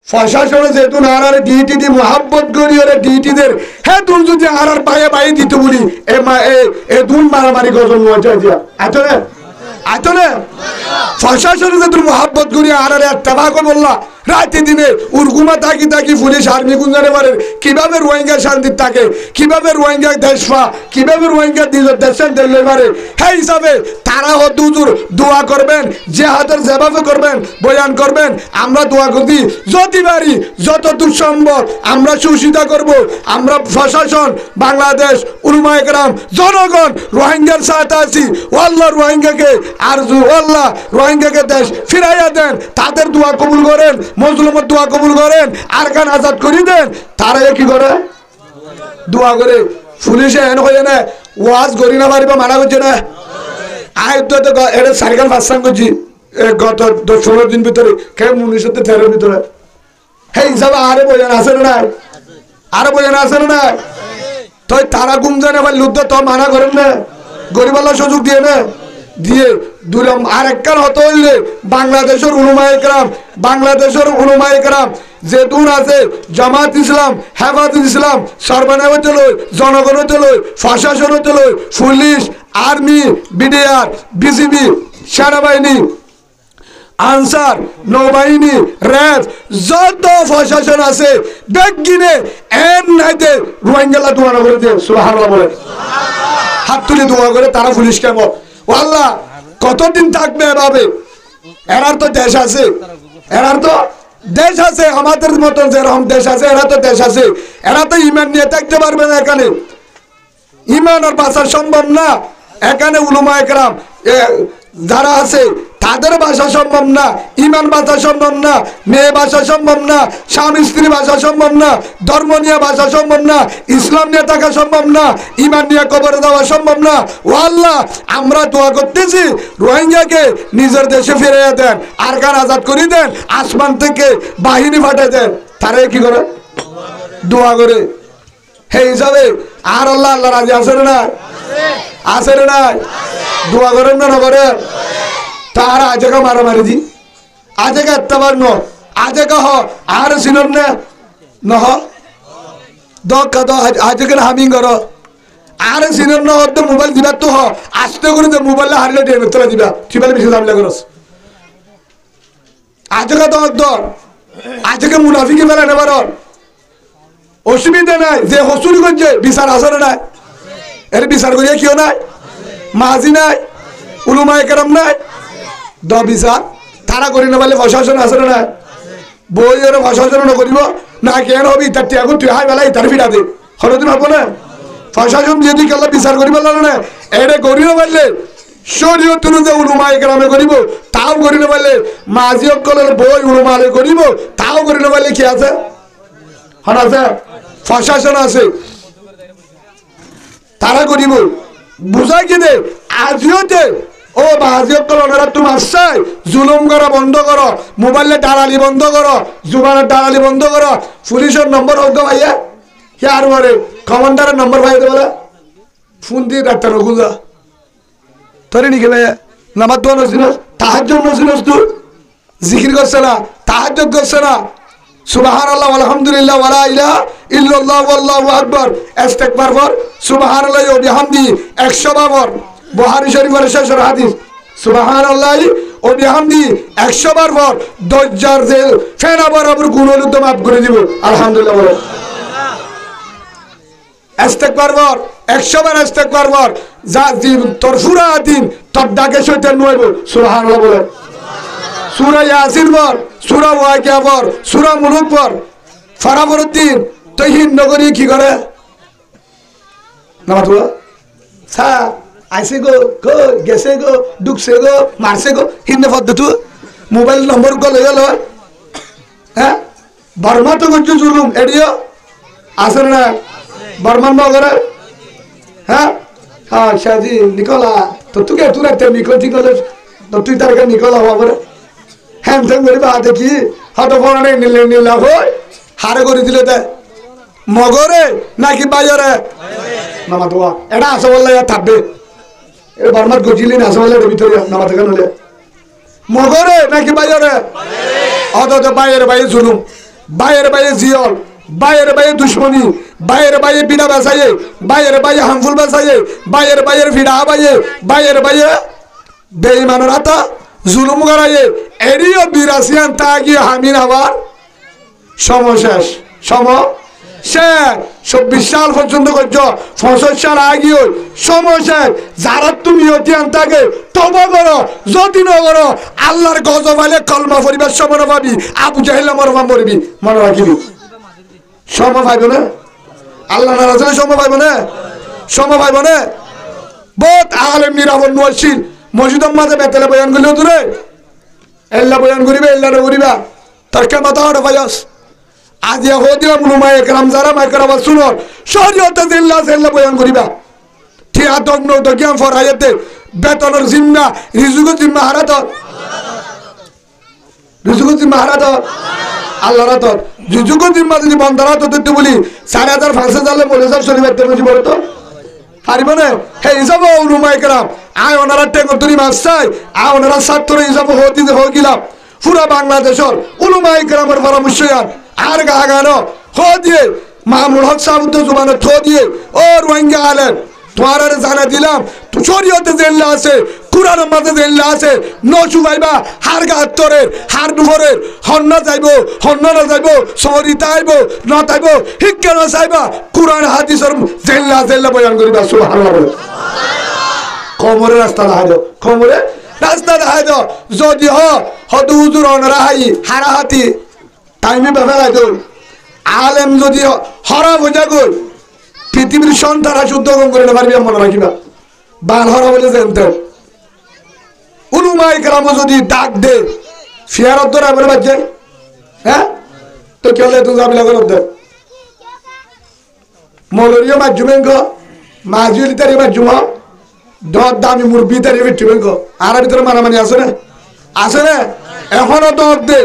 প্রশাসনে যেহেতু আর ডিউটি দি মোহাব্বত করি ওরে ডিউটিদের হ্যাঁ তুই যদি আর পায়ে পায়ে দিত বলি এ দুন মারামারি গজন দিয়া আইতো না প্রশাসনে যে তুই মোহাব্বত করি আর একটা ভাগ বললা রাতে দিনে উর্গুমা তাকি তাকি পুলিশ আর্মি গুঞ্জারে পারে কিভাবে রোহিঙ্গা শান্তির থাকে কিভাবে রোহিঙ্গা দেশ পা কিভাবে রোহিঙ্গা দেশের দিলে পারে সেই হিসাবে তারা হুজুর দোয়া করবেন যে হাতের যেভাবে করবেন বয়ান করবেন আমরা দোয়া করি যদি পারি যতদূর সম্ভব আমরা সুবিধা করব আমরা প্রশাসন বাংলাদেশ উলামায়ে কেরাম জনগণ রোহিঙ্গার সাথে আছি আল্লাহ রোহিঙ্গাকে আর আল্লাহ রোহিঙ্গাকে দেশ ফিরাইয়া দেন তাদের দোয়া কবুল করেন মজলুমের দোয়া কবুল করেন আরকান আজাদ করে দেন তারা কি করে দোয়া করে পুলিশে এন হয়ে না ওয়াজ করি না পারিবা মানা করছে না আয়ুদ্ধ এটা সারিকাল ভাষণ করছি গত 16 দিন ভিতরে কে 1913 ভিতরে সেই হিসাবে আরে বোঝান আছে না আরে বোঝান আছে না তো তারা গুম জানে আবার লুদ্ধ তো মানা করেন না গরিব আল্লাহ সুযোগ দিয়ে না দিয়ে দুরম আর একখান হতে হইলে বাংলাদেশের উলামায়ে কেরাম যে দূর আছে জামাত ইসলাম হেফাজত ইসলাম সর্বনা হতে লই জনগণ হতে লই প্রশাসন হতে লই পুলিশ আর্মি বিডিআর বিজিবি সেনাবাহিনী আনসার নৌবাহিনী র্যাব যত প্রশাসন আছে বেগিনে এর নাইতে রোহিঙ্গালা দোয়া করে দিয়ে সুবহানাল্লাহ বলে হাত তুলে দোয়া করে তারা পুলিশ কেমন আল্লাহ কতদিন থাকবে এভাবে এরার তো দেশ আছে আমাদের মতন যেরকম দেশ আছে এরা তো দেশ আছে এরা তো ইমান নিয়ে থাকতে পারবে না এখানে ইমান আর বাঁচা সম্ভব না এখানে উলামায়ে কেরাম যারা আছে তাদের ভাষা সম্ভব না ইমান ভাষা সম্ভব না মেয়ে ভাষা সম্ভব না স্বামী স্ত্রী ভাষা সম্ভব না ধর্ম নিয়ে ভাষা সম্ভব না ইসলাম নিয়ে থাকা সম্ভব না ইমান নিয়ে কবরে দেওয়া সম্ভব না ও আল্লাহ আমরা দোয়া করতেছি রোহিঙ্গাকে নিজের দেশে ফিরিয়ে দেন আরকান আজাদ করে দেন আসমান থেকে বাহিনী পাঠিয়ে দেন তারা কি করে দোয়া করে সেই হিসাবে আর আল্লাহ রাজি আছে না দোয়া করেন না করেন তারা আজকে মারামারি দি আজকে এতবার ন আজকে হ আর সিনর না নহ দক্কা তো আজকে হামিং কর আর সিনর ন তো মোবাইল দিবা তো হ আস্তে করে দে মোবাইল হারলে ডেমে তোলা দিবা টিবাইল বেশি দাম লাগরস আজকে তো দর আজকে মুনাফিকি মেলা নেবার অসুবিধা নাই যে হসুল করছে বিচার আসরে নাই এর বিচার করিয়া কিও নাই মাঝি নাই উলামায়ে কেরাম নাই দ বিচার তারা করি না বলে প্রশাসন আসরে নাই বই ওর প্রশাসন করিব না কেন হবি তার ত্যাগ তুই হাই বেলাই তার ফিরা দে হরদিন হবো না প্রশাসন যদি কেলা বিচার করিব না এটা করি না বললে শরীয়ত অনুযায়ী উলামায়ে কেরামে করিব তাও করি না বললে মাঝি অকলের বই উলামায়ে করিব তাও করি না বললে কি আছে হন আছে প্রশাসন আছে তারা করিব বুঝাই কি দে আজিও দে ও বাজিও কলরা তুমি আসছাই জুলুম করা বন্ধ করো মোবাইলে দালালি বন্ধ করো জুবানের দালালি বন্ধ করো পুলিশের নম্বর হোক ভাইয়া কে আর বলে কমান্ডারের নম্বর ভাই দে বলে ফোন দিয়ে ডাক্তার গুজা তোরে নিকে ভাইয়া নামাজ দোয়া নছিস তাহাজ্জুদ নছিস তুই জিকির করছ না তাহাজ্জুদ করছ না সুবহানাল্লাহ আলহামদুলিল্লাহ ওয়া লা ইলাহা ইল্লাল্লাহ ওয়াল্লাহু আকবার ইস্তিগফার কর সুবহানাল্লাহ ওয়া বিহামদি 100 বার বুখারী শরীফের শেষের হাদিস সুবহানাল্লাহ ওয়া বিহামদি 100 বার পর দজ্জার জেল ফেনা বরাবর গুনাহ তো মাফ করে দিব আলহামদুলিল্লাহ বলো ইস্তিগফার কর 100 বার ইস্তিগফার কর যা তোর পুরা দিন তোর ডাকে শয়তান নইব সুবহানাল্লাহ বলো সূরা ইয়াসিন পর সূরা ওয়াকিয়া পর সূরা মুলক পর ফরাবরউদ্দিন তহিন নগরী কি করে নামাজ পড়া সা আইসে গো গেছে গো ডুকছে গো মারছে গো হিন্নে পদ্ধতি মোবাইল নম্বর কল হয়ে গেল হ্যাঁ বর্মা তো করছে জুলুম এডিও আসেন না বর্মান নগরে হ্যাঁ হ্যাঁ শাদি নিকলা তো তুকে তুই একটা নিকল ঠিকলে তো তুই তার নিকলা হওয়া করে হ্যাঁ করিবা দেখি হয়তো ফোনে নীলা হই হারে করে দিলে দে মগরে নাকি বাইরে নামা দোয়া এটা আসে বললে থাকবে এ বর্মার গজিলি না আসে বললে ভিতরে নামা থেকে নলে মগরে নাকি বাইরে অত বাইরে বাইরে জুলুম বাইরে বাইরে জিয়ল, বাইরে বাইরে দুশ্মনী, বাইরে বাইরে বিনা বাসাইয়ে, বাইরে বাইরে হামফুল বাসাইয়ে, বাইরে বাইরে ফিডা আবাইয়ে, বাইরে বাইরে বেঈমানের হাতা জুলুম করাইয়ে, এরিও বিরাসিয়ান তাগিয়ে হামিন আবার সমশেষ সে ২৪ সাল পর্যন্ত করছ, ৬৫ সাল আগিয়ে সমশেষ। যারা তুমি অতিয়ান থাকে তবা করো, যদি ন করো আল্লাহর গজব আইলে কলমা পরিবার সমন পাবি, আবু জাহিল মরমা মরবি, মনে রাখিবি। সম পাইব না আল্লাহ নারাজ হলে, সম পাইব না, সম পাইব না। বহুত আলেম নিরাবন নসিল মসজিদের মাঝে বেতলে বয়ান করলেও দূরে এল্লা বয়ান করিবে, এল্লারে করিবা তার কে মাথা হটে পাইস। আজিয়া হদিয়া মুনুমায় একরাম যারা মাইকের আওয়াজ শুনো, শরীয়তে জিল্লা জিল্লা বয়ান করিবা। ঠিয়া তগ্ন তজ্ঞান ফরাইতে বেতনের জিম্মা রিজুকের জিম্মা হারাত, রিজুকের জিম্মা হারাত আল্লাহ রাত। রিজুকের জিম্মা যদি বন্ধারা তো দিতে বলি ৪,০০০ ফাঁসে জালে মরে যার শরীর বেতন বুঝি বলো তো পারিব না। হে হিসাব মুনুমায় একরাম আয় ওনারা টেঙ্গরি মাছ চাই, আয় ওনারা ছাত্র হিসাবে হতে হইলাম পুরা বাংলাদেশের উলুমায়ে কেরামের পরামর্শ আর গা গানো হো দিয়ে মামুনুল হক সাহুদ্দ জুবানে থো দিয়ে ও রোহিঙ্গা আলেন তোমার জানা দিলাম শরীয়তে জেল্লা আছে, কুরআনের মাঝে জেল্লা আছে, নচু যাইবা হার গাত্তরের হার দুপুরের হন্ন যাইব, হন্ন না যাইব, সরিতা আইব না তাইব, শিক্ষা না চাইবা কুরআন হাদিসের জেল্লা জেল্লা বয়ান করিবা। সুবহানাল্লাহ বলে কমরে রাস্তা দেখাই দাও, কমরে রাস্তা দেখাই দাও। যদি হয়তো হুজুর অনারা হাই হারাহাতি টাইমে বেফেলাই দৌ আলেম যদি হরা বোঝা গই পৃথিবীর সন্তান শুদ্ধ কম করে না পারবি, মনে রাখিবা। বাল হরা বলে জানতে উলুমায়ে কেরাম যদি ডাক দে ফিয়ারত ধরে আমার বাচ্চা, হ্যাঁ তো কে হলে তুমি যাবি লাগল দে মৌলরীয় মাধ্যমিক মাঝুলি তারি মাধ্যম দর দামি মুরব্বী তারি বিট্টুবেঙ্গ আর ভিতরে মানামানি আছে না, আছে না এখনো দর দে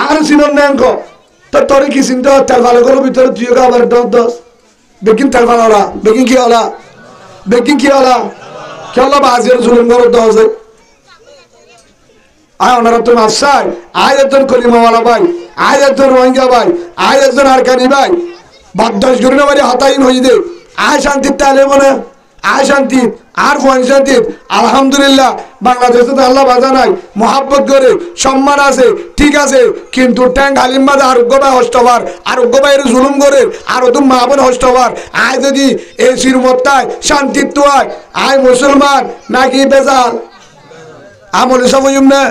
আর চিনন নেঙ্ক তো তোর কি চিন্তা তেল ভালো করো ভিতরে তুই আবার ১০ বেকিং তেল ভালো হলা, বেকিং কি হলা, বেকিং কি হলা, কি হলা বাজির জুলুম করো ১০ আয় ওনারা তো মাসাই আয় একজন কলিমাওয়ালা ভাই, আয় একজন রোহিঙ্গা ভাই, আয় একজন আরকানি ভাই বাদ্দাস করি না বাড়ি হতাইন হয়ে দে আয় শান্তির তাহলে মনে আয় শান্তি আর কোন শান্তি। আলহামদুলিল্লাহ বাংলাদেশে তো আল্লাহ বাজা নাই, মহাব্বত করে সম্মান আছে ঠিক আছে, কিন্তু ট্যাঙ্ক হালিম বাজা আরোগ্য ভাই হস্তবার, আরোগ্য ভাইয়ের জুলুম করে আরো তো মা বোন হস্তবার। আয় যদি এসির মত্তায় শান্তির তো আয় মুসলমান নাকি বেজাল আমলে সব না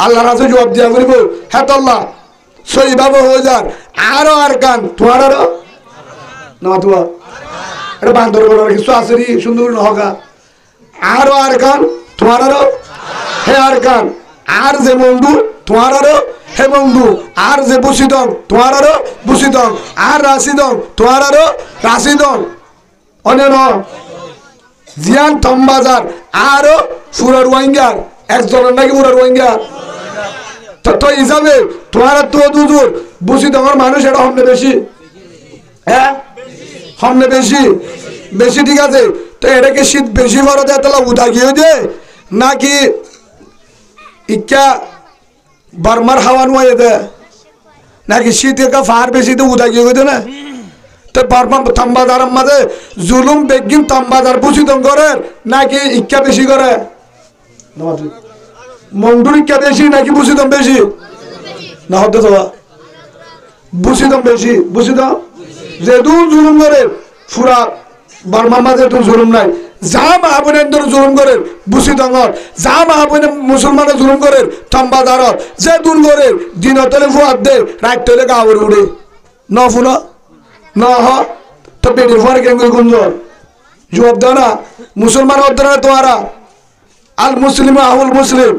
আল্লাহর কাছে জবাব দিয়া করিব। হ্যাঁ আল্লাহ সহিভাবে হয়ে যান আরো আর কান তোমার আরো না তোমার এটা বান্দর করার কিছু আছে রে সুন্দর নহকা আরো আর কান তোমার আরো হে আর কান আর যে বন্ধু তোমার আরো হে বন্ধু আর যে বসিদং তোমার আরো বসিদং আর রাশিদং তোমার আরো রাশিদং অনেক জিয়ান থমবাজার আরো পুরা রোহিঙ্গার একজনের নাকি পুরা রোহিঙ্গা তো হিসাবে তোমার তো দুদূর বুঝি তোমার মানুষ এটা হমনে বেশি, হ্যাঁ হমনে বেশি বেশি ঠিক আছে। তো এটাকে শীত বেশি বড় দেয় তাহলে উদা গিয়ে দে নাকি ইচ্ছা বার্মার হাওয়া নুয়ে দে নাকি শীত একা ফার বেশি তো উদা গিয়ে দে না। তো বার্মা তাম্বাদারের মাঝে জুলুম বেগিন তাম্বাদার বুঝিতম করে নাকি ইচ্ছা বেশি করে, মন্ডুর ইচ্ছা বেশি নাকি বুঝিতম বেশি না হতে তো বুঝিতম বেশি, বুঝিতম যেহেতু জুলুম করে পুরা বার্মার মাঝে তো জুলুম নাই। যা মাহবুনের জুলুম করে বুঝিতঙ্গর, যা মাহবুনের মুসলমানের জুলুম করে তাম্বাদারত যে দুন করে দিন তলে ফুয়াদ দে রাত তলে গাওয়ার উড়ে ন ফুন ন হ তো পেটের ফুয়ার কেঙ্গুল গুঞ্জন জবাব দাও না। মুসলমান অর্ধনা তোমারা আল মুসলিম আহুল মুসলিম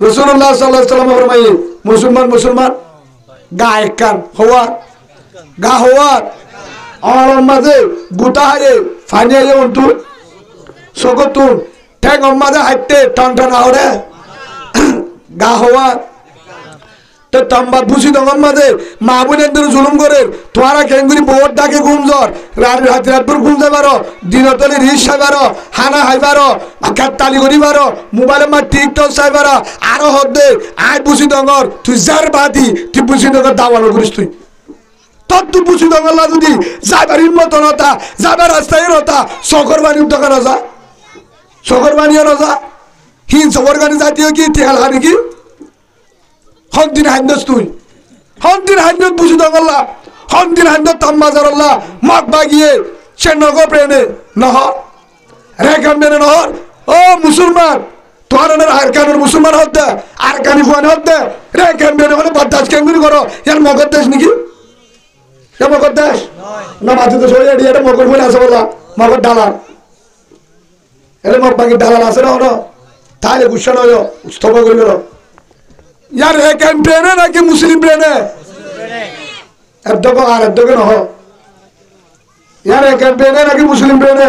রাসূলুল্লাহ সাল্লাল্লাহু আলাইহি ওয়াসাল্লাম ফরমায়ে মুসলমান মুসলমান গা এক কান হওয়া গা হওয়া আর মাঝে গুটা হারে ফানিয়ে অন্তু সকতুন ঠ্যাং মাঝে হাঁটতে টান টান আহরে গা হওয়া। তো তো তম্বাত বুঝি দঙ্গম মাঝে মা বোনের জুলুম করে তোরা কেঙ্গুরি বোর ডাকে গুমজর রাত রাতপুর গুমতে পারো দিনতলি রিস চাই পারো হানা হাই পারো তালি করি পারো মোবাইলে মা টিকটক চাই পারো আরো হদ্দে আয় বুঝি দঙ্গর তুই যার বাদি তুই বুঝি দঙ্গর দাওয়ানো করিস তুই তুই বুঝি দঙ্গল যদি যাবার হিম্মত নতা যাবার রাস্তায় নতা শখর বাণীর দোকানে যা শখর বাণীও নজা হিন শখর গানি জাতীয় কি তেল হানি কি হন্দিন হাইন্দস তুই হন্দিন হাইন্দত বুঝি দঙ্গল্লা হন্দিন হাইন্দত তাম্মাজারল্লা মগ বাগিয়ে সে নগ প্রেনে নহর রেখান বেনে নহর ও মুসলমান তোমার আরকানের মুসলমান হতে আরকানি ফুয়ান হতে রেখান বেনে হলে বদাস কেমনি করো এর মগর দেশ নাকি মগর দেশ না মাঝে তো সরে এটা মগর বলে আছে বলা মগর ডালার এলে মগ বাকি ডালার আছে না হলো তাহলে গুসা নয় স্তব করবে ইয়ার রেখান প্রেনে নাকি মুসলিম প্রেনে একদম আর একদম নহ ইয়ার রেখান প্রেনে নাকি মুসলিম প্রেনে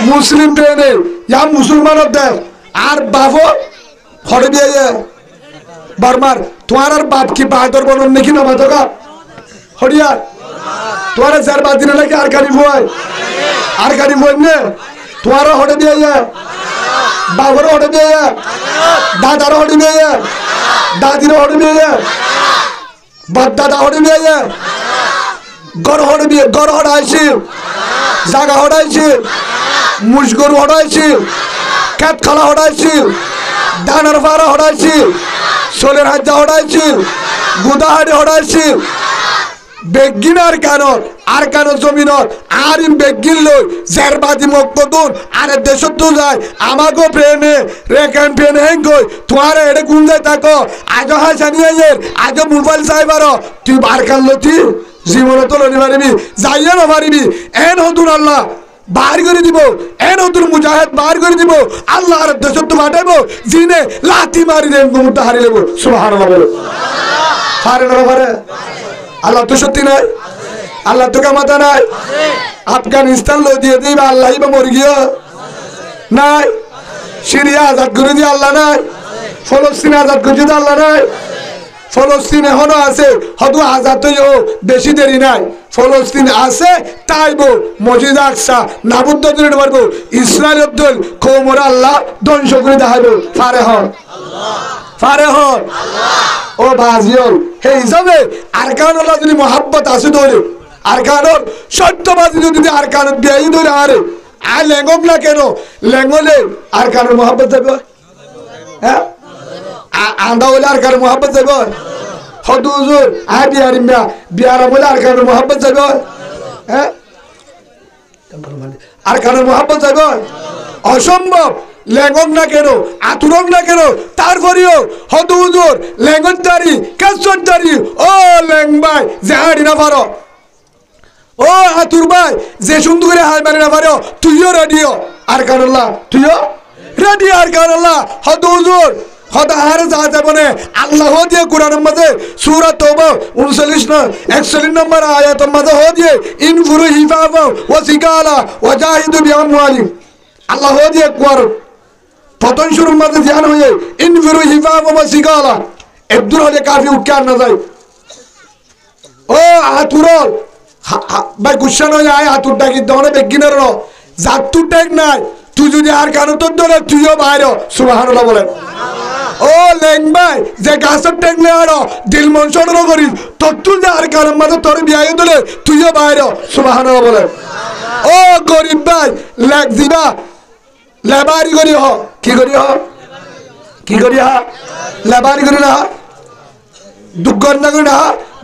মুসলিম প্রেনে ইয়া মুসলমানের দেশ আর বাবো হরে দিয়ে বারবার তোমার আর বাপ কি বাহাদুর বলুন নাকি না বাধকা হরিয়া তোমার যার বাদ দিনে নাকি আর গাড়ি ভয় আর গাড়ি ভয় নে তোমারও হরে দিয়ে বাবরও হরে দিয়ে দাদারও হরে দিয়ে দাদিরও হরে দিয়ে বাদ দাদা হরে দিয়ে গড় হরে দিয়ে গড় হরাইছি জাগা হরাইছি মুসগরু হরাইছি খেত খালা হরাইছি দানার ফাড়া হরাইছি সোলের হাজা হরাইছি গুদাহারি হরাইছি বেগিন আর কানো জমিনত আর ইম বেগিন লই জেরবাদি মকদুন আর দেশত তো যায় আমাগো প্রেমে রেখান প্রেমে হেঙ্গই তোমারে এড়ে গুন যায় তাকো আজ হাসানিয়ে আজ মোবাইল চাইবার তুই বার কানলতি জীবনে তো লনি পারিবি যাইয়া না পারিবি এন হতুন আল্লাহ বার করে দিব এ নতুন মুজাহিদ বার করে দিব আল্লাহর দেশত পাঠাইবো জিনে লাথি মারি দেন গুমটা হারিয়ে দেব সুবহানাল্লাহ বলো পারে না পারে আল্লাহ তো সত্যি নাই আল্লাহ তো কামাতা নাই আফগানিস্তান লো দিয়ে দিবা আল্লাহ বা মরে গিয়ে নাই সিরিয়া আজাদ করে দিয়ে আল্লাহ নাই ফলস্তিন আজাদ করে দিয়ে আল্লাহ নাই ফলস্তিন এখনো আছে হয়তো আজাদ হইও বেশি দেরি নাই ফলস্তিন আছে তাইবো মসজিদ আকসা নাবুদ্ধ করে পারবো ইসরায়েলের দল কৌমরা আল্লাহ ধ্বংস করে দেখাবো পারে হন পারে হন ও বাজিয়ল হে হিসাবে আরকানুল্লাহ যদি মহাব্বত আছে ধরে আরকানুর সত্যবাদী যদি আরকানুর বিয়াই ধরে আরে আর লেঙ্গম না কেন লেঙ্গলে আরকানুর মহাব্বত যাবে হ্যাঁ আন্দা হলে আরকানুর মহাব্বত যাবে হদু হুজুর আয় বিয়ারিম বিয়ারা বলে আরকানুর মহাব্বত যাবে হ্যাঁ আরকানুর মহাব্বত যাবে অসম্ভব লেঙ্গক না কেন আতুরক না কেন তারপরেও হদু হুজুর লেঙ্গদারি কাসদারি ও লেংবাই যে হাড়ি না পারো ও আতুর ভাই যে সুন্দর করে হাই মারি না পারো তুইও রেডিও আরকানুল্লাহ তুইও রেডি আরকানুল্লাহ হদু হুজুর হদা হারে যাতে বনে আল্লাহ দিয়ে কোরআনের মাঝে সূরা তওবা 39 না 41 নম্বর আয়াতের মাঝে দিয়ে ইনফুরু হিফাফা ওয়া সিকালা ওয়া জাহিদু বিআমওয়ালিম আল্লাহ দিয়ে কোরআন প্রথম শুরুর মাঝে ধ্যান হয়ে ইনফিরু হিফাফা ওয়া সিকালা আব্দুল হলে কাফি উৎকার না যায় ও আতুরল ভাই গুসান হয়ে আয় আতুর ডাকি দহনে বেগিনের জাতুর ডাক নাই তুই যদি আর কারো তোর ধরে তুইও বাইরে সুবহানাল্লাহ বলেন ও লেংবাই যে গাছের টেকলে আরো দিল মন সরল করিস তোর তুই যে আর কারোর মাঝে তোর বিয়ে দিলে তুইও বাইরে সুবহানাল্লাহ বলেন ও গরিব ভাই লেগ দিবা লেবারি করি হ কি করি হ কি করি হা লেবারি করি না দুঃখর না করি না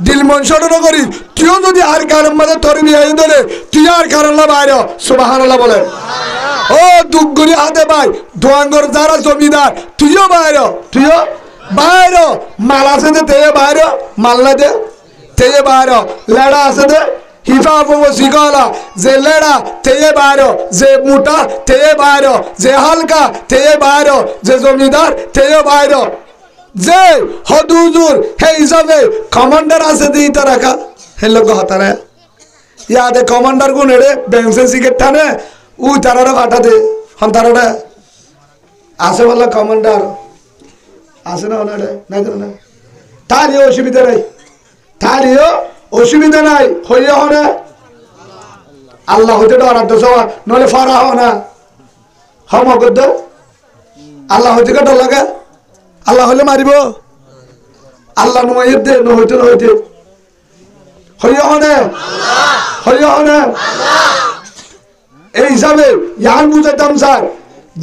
দিল মন সরল করিস তুইও যদি আর কারোর মাঝে তোর বিয়ে দিলে তুই আর কারণ বাইরে সুবহানাল্লাহ বলেন ও দুঃখরি হাতে ভাই দোয়াঙ্গর যারা জমিদার তুইও বাইরে মাল আছে দে তেয়ে বাইরে মাল না দে তেয়ে বাইরে লেড়া আছে দে হিফাফ ও সিগালা যে লেড়া তেয়ে বাইরে যে মোটা তেয়ে বাইরে যে হালকা তেয়ে বাইরে যে জমিদার তেয়ে বাইরে যে হদুজুর হে হিসাবে কমান্ডার আছে দি তা রাখা হে লোক হাতারে ইয়াদে কমান্ডার গুণ এড়ে বেঞ্চে সিগারেট টানে ও তারা ফাটা দে হন তারা আছে বললা কমান্ডার আছে না ওনারে নাই তো না তাহলে অসুবিধা নাই, তাহলেও অসুবিধা নাই। হইয়া হনে আল্লাহ হইতে ডরার তো সবার নলে ফারা হও না হম করদ আল্লাহ হইতে ডর লাগে। আল্লাহ হলে মারিব, আল্লাহ নুমাইয়ের দে নহইতে নহইতে হইয়া হনে হইয়া হনে। এই হিসাবে ইয়ান বুঝাইতাম স্যার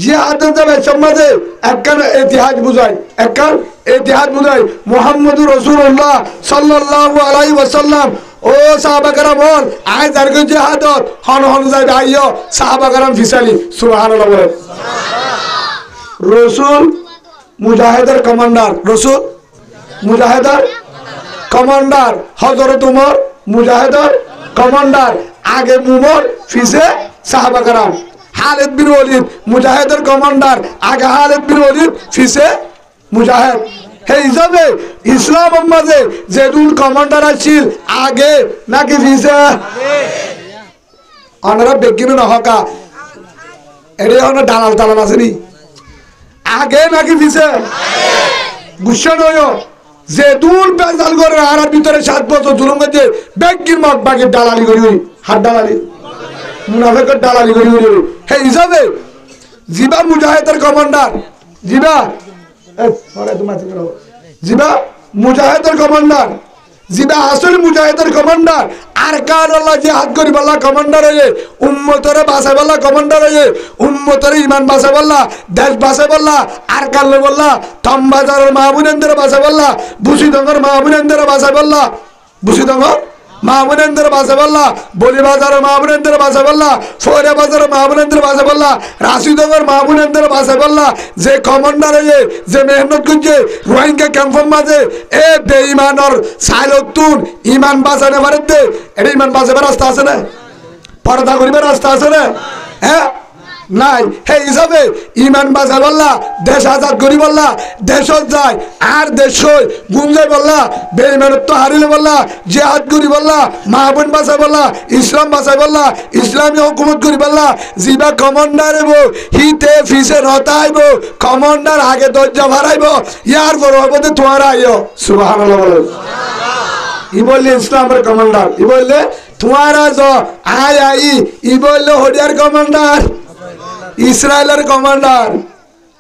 জিহাদের যাবে সমাজে একখান ইতিহাস বুঝায়, একখান ইতিহাস বুঝায়। মুহাম্মদুর রাসূলুল্লাহ সাল্লাল্লাহু আলাইহি ওয়াসাল্লাম ও সাহাবা کرام বল আয় যারকে জিহাদত হন হন যাই আইও সাহাবা کرام ফিসালি সুবহানাল্লাহ বলে। রাসূল মুজাহিদের কমান্ডার, রাসূল মুজাহিদের কমান্ডার, হযরত ওমর মুজাহিদের কমান্ডার, আগে উমর পিছে সাহাবা کرام। খালিদ বিন ওয়ালিদ মুজাহিদের কমান্ডার, আগে খালিদ বিন ওয়ালিদ পিছে মুজাহিদ। এই হিসাবে ইসলাম মাঝে যে দুল কমান্ডার আছিল আগে নাকি পিছে? অনারা বেগিনো নহকা এরে অন দালাল দালাল আসেনি আগে নাকি পিছে? গুচ্ছা নয় যে দুল বেজাল করে আর ভিতরে 7 বছর জুলুম করছে বেগির মত বাকি দালালি করি হাত দালালি মুনাফিকের দালালি করি। হে হিসাবে জিবা মুজাহিদের কমান্ডার, জিবা জিবা মুজাহিদের কমান্ডার, জিবা আসল মুজাহিদের কমান্ডার। আর কার আল্লাহ জিহাদ করি বল্লা কমান্ডার হয়ে উম্মতরে বাঁচাই বল্লা কমান্ডার হয়ে উম্মতরে ইমান বাঁচাই বল্লা দেশ বাঁচাই বল্লা। আর কারলে বল্লা তমবাজারের মাহবুবেন্দ্র বাঁচাই বল্লা, বুসিদঙ্গর মাহবুবেন্দ্র বাঁচাই বল্লা, বুসিদঙ্গর মাহবুবেন্দ্র বাঁচাই বল্লা, বলিবাজারের মাহবুবেন্দ্র বাঁচাই বল্লা, ফৌরিয়া বাজারের মাহবুবেন্দ্র বাঁচাই বল্লা, রাশিদঙ্গর মাহবুবেন্দ্র বাঁচাই বল্লা। যে কমান্ডার হয়ে যে মেহনত করছে রোহিঙ্গা ক্যাম্পের মাঝে এ বেঈমানর সাইলতুন ইমান বাঁচানে পারে, এটা ইমান বাঁচাবার রাস্তা আছে না? পর্দা করিবার রাস্তা আছে না? হ্যাঁ নাই। হে হিসাবে ইমান বাঁচাই বললা, দেশ আজাদ করি বললা, দেশত যায় আর দেশ গুঞ্জাই বললা, বেঈমানত্ব হারিলে বললা, জিহাদ করি বললা, মা বোন বাঁচাই বললা, ইসলাম বাঁচাই বললা, ইসলামী হুকুমত করি বললা। জিবা কমান্ডার এবো হিতে ফিসে রতাইব, কমান্ডার আগে দরজা ভাড়াইব, ইয়ার বড় হবতে তোমার আইও সুবহানাল্লাহ বলে। ই বললে ইসলামের কমান্ডার, ই বললে তোমার আজ আই আই, ই বললে হরিয়ার কমান্ডার, ইসরায়েলের কমান্ডার,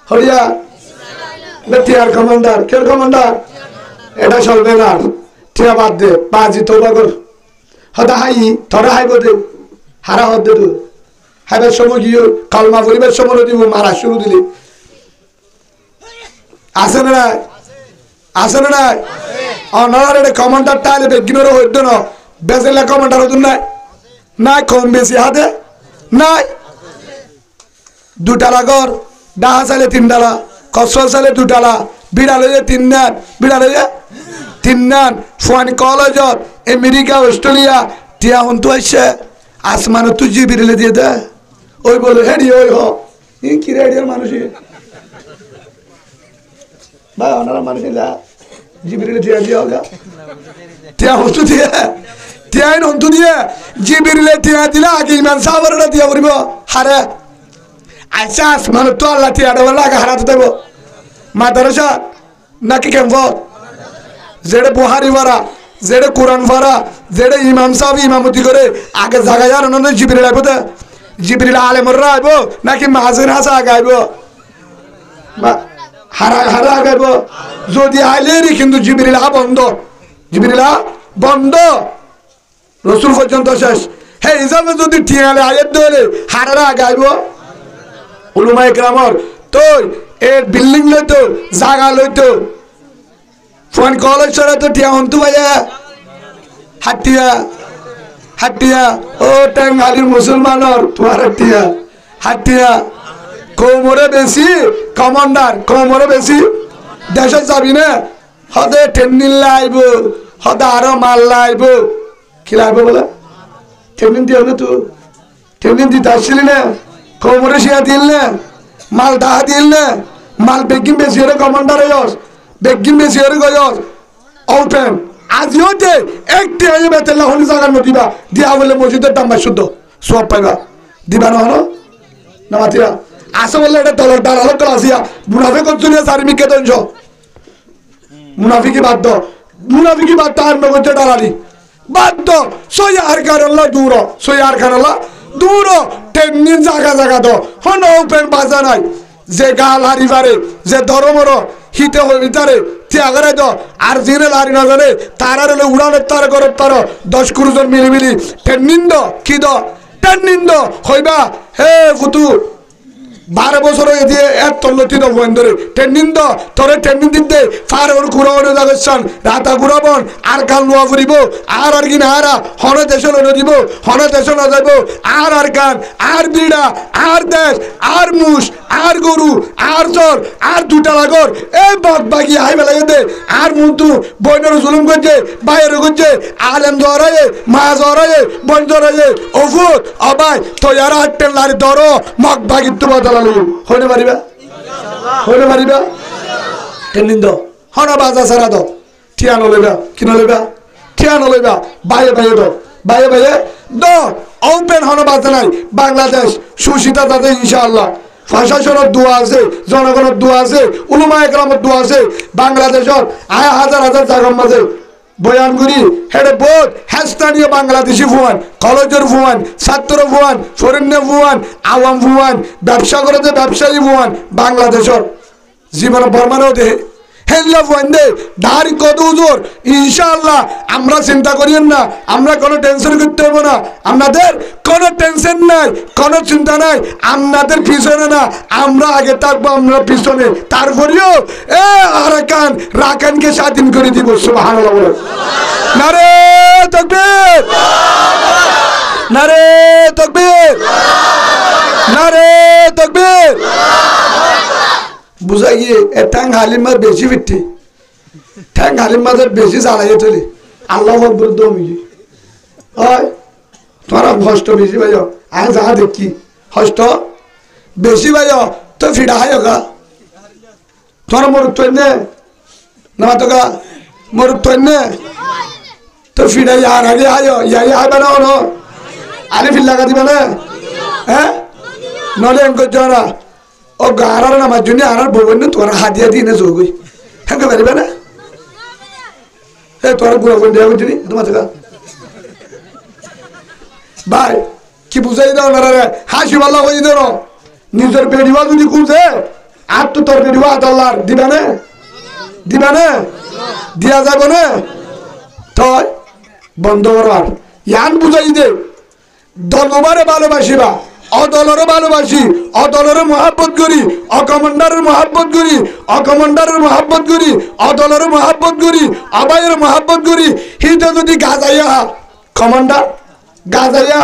হরিয়া টিয়ার কমান্ডার। কের কমান্ডার? এটা চলবে না, টিয়া বাদ দে, বাজি তোবা কর। হদা হাই ধরা হাইব দে, হারা হদ দে, হাইবার সময় গিয়ে কালমা পরিবার সময় দিব, মারা শুরু দিলি আছে না নাই? আছে না নাই? অনার এটা কমান্ডার তাহলে বেগিনের হইত না, বেজেলা কমান্ডার হতো নাই, নাই কম বেশি হাতে নাই। দুটালা ঘর, ডাহা চাইলে 3 ডালা, কসল চাইলে 2 ডালা, বিড়াল হয়ে 3 নান, বিড়াল হয়ে 3 নান। ফোন কলেজত আমেরিকা অস্ট্রেলিয়া টিয়া হন্তু আসছে আসমান তুই জিবিরিলে দিয়ে দে, ওই বলে হেডি ওই হ কি রেডিয়ার মানুষই ভাই ওনারা মানুষ জিবিরিলে টিয়া দিয়ে হোক টিয়া হন্তু দিয়ে টিয়া হন্তু দিয়ে জিবিরিলে টিয়া দিলে আগে ইমান সাবরটা দিয়া করিব হারে। আচ্ছা আসমান তো আল্লাহ টিয়াটা বলে আগে হারাতে দেব মাদ্রাসা নাকি ক্যাম্প, যেটা বুহারি ভাড়া, যেটা কোরআন ভাড়া, যেটা ইমাম সাহেব ইমামতি করে আগে জায়গায় আর অন্য জিবিরিল আইব, জিবিরিল আলেমরা আইব নাকি মাহাজির হাসা আগে আইব, হারা হারা আগে আইব। যদি আইলে কিন্তু জিবিরিল বন্ধ, জিবিরিল বন্ধ, রসুল পর্যন্ত শেষ। হে হিসাবে যদি টিয়ালে আয়ের ধরে হারারা আগে আইব। উলুমা ইকরামর তো এ বিল্ডিং লইতো, জায়গা লইতো, ফোন কলেজ ছড়া তো টিয়া হন্তু ভাইয়া হাটিয়া হাটিয়া ও টাঙ্গালির মুসলমানর তোমার হাটিয়া হাটিয়া কোমরে বেশি কমান্ডার, কোমরে বেশি দেশে যাবি না হদে ট্রেনিং লাইব, হদে আরো মাল লাইব, কি লাইব বলে ট্রেনিং দিয়ে তো ট্রেনিং দিতে আসছিলি না, কোমরে শিয়া দিল না, মাল ডাহা দিল না, মাল বেগিন বেশি হলে কমান্ডার হইস, বেগিন বেশি হলে গয়স ওপেন আজিও দে একটি আইয়ে বেতে লাহনি জায়গার দিবা দিয়া বলে মসজিদের দাম শুদ্ধ সব পাইবা দিবা না হলো না মাতিরা আসে বললে এটা ডলার ডালার ক্লাসিয়া মুনাফে করছুলিয়া সারিমিকে দঞ্জ মুনাফিকি বাদ মুনাফিকি বাদ আরম্ভ করছে দালালি বাদ সই আর কারল্লা দূর সই আর কারল্লা দূর তেমনি জায়গা জায়গা তো হন ওপেন বাজা নাই যে গাল হারি পারে যে ধরমর হিতে হয়ে তারে ত্যাগরে তো আর জিনে লারি না জানে তারা হলে উড়ানের তার করে পারো 10-20 জন মিলিমিলি টেনিন্দ কি দ টেনিন্দ হইবা হে ফুতু 12 বছর হয়ে দিয়ে এক তল্লতি তো বন্ধরে টেনিন্দ তোরে টেনিন দিতে ফার ওর ঘুরানো যাগেছান রাতা ঘুরাবন আর কাল নোয়া ফুরিব আর কিনা আরা হন দেশ লড়ে দিব হন দেশ না যাইব আর কান আর বিড়া আর দেশ আর মুস আর গরু আর চর আর দুটা লাগর এই বাদ বাকি আই বেলা গেতে আর মুন্তু বইনের জুলুম করছে বাইরে করছে আলেম জরায়ে মা জরায়ে বন জরায়ে ওফুত অবাই তো ইয়ারা হাট্টেন লারি ধরো মগ বাগিত্ব বদলালো হইতে পারিবা হইতে পারিবা টেনিন্দ হন বাজা সারা দ ঠিয়া নলইবা কি নলইবা ঠিয়া নলইবা বাইরে বাইরে দ বাইরে বাইরে দ ওপেন হন বাজা নাই বাংলাদেশ সুশীতা তাতে ইনশাআল্লাহ প্রশাসনের দোয়া আছে জনগণের দোয়া আছে উলামা একরামের দোয়া আছে বাংলাদেশের হাজার হাজার জায়গার মাঝে বয়ান করি হেডে বোধ স্থানীয় বাংলাদেশি ফুয়ান কলেজের ফুয়ান ছাত্র ফুয়ান ফরেন্য ফুয়ান আওয়াম ফুয়ান ব্যবসা করে যে ব্যবসায়ী ফুয়ান বাংলাদেশের জীবন বর্মানও দেহে হেল্লা ফুয়ান দে দাঁড়ি কত উজোর ইনশাআল্লাহ আমরা চিন্তা করিয়েন না আমরা কোনো টেনশন করতে হবে না আপনাদের কোনো টেনশন নাই কোনো চিন্তা নাই আপনাদের পিছনে না আমরা আগে থাকবো আমরা পিছনে তারপরেও এ আরাকান রাকানকে স্বাধীন করে দিব সুবহানাল্লাহ বলে নারে তাকবীর নারে তাকবীর নারে তাকবীর বুঝা গিয়ে এ ঠ্যাং হালিমার বেশি ফিরতি ঠ্যাং হালিমাদের বেশি জ্বালাইয়ে চলে আল্লাহ আকবার দমি হয় তোমার হষ্ট বেশি ভাই আয় যা দেখি হষ্ট বেশি ভাই তো ফিডা হয় গা তোমার মরুক তো নে না তো গা মরুক তো নে তো ফিডা ইয়ার আগে আয় ইয়াই আয় বানাও না আরে ফিল্লা কা দিবা না হ্যাঁ নলে এমন জরা ও গারার নামার জন্য আর বলবেন না তোরা হাতিয়া দিয়ে না যোগই হ্যাঁ পারিবে না তোরা গুড়া করে দেওয়া করছি তোমার থেকে ভাই কি বুঝাই দাও না রে হাসি ভালো হয়ে দাও নিজের বেড়িবা যদি খুঁজে আর তো তোর বেড়িবা আদাল্লার দিবা না দিবা না দিয়া যাবো না তই বন্ধ করার ইয়ান বুঝাই দে দলবারে ভালোবাসিবা অদলেরও ভালোবাসি অদলেরও মহাব্বত করি অকমান্ডারের মহাব্বত করি অকমান্ডারের মহাব্বত করি অদলেরও মহাব্বত করি অবাইয়ের মহাব্বত করি হিতে যদি গাজাইয়া কমান্ডার গাজাইয়া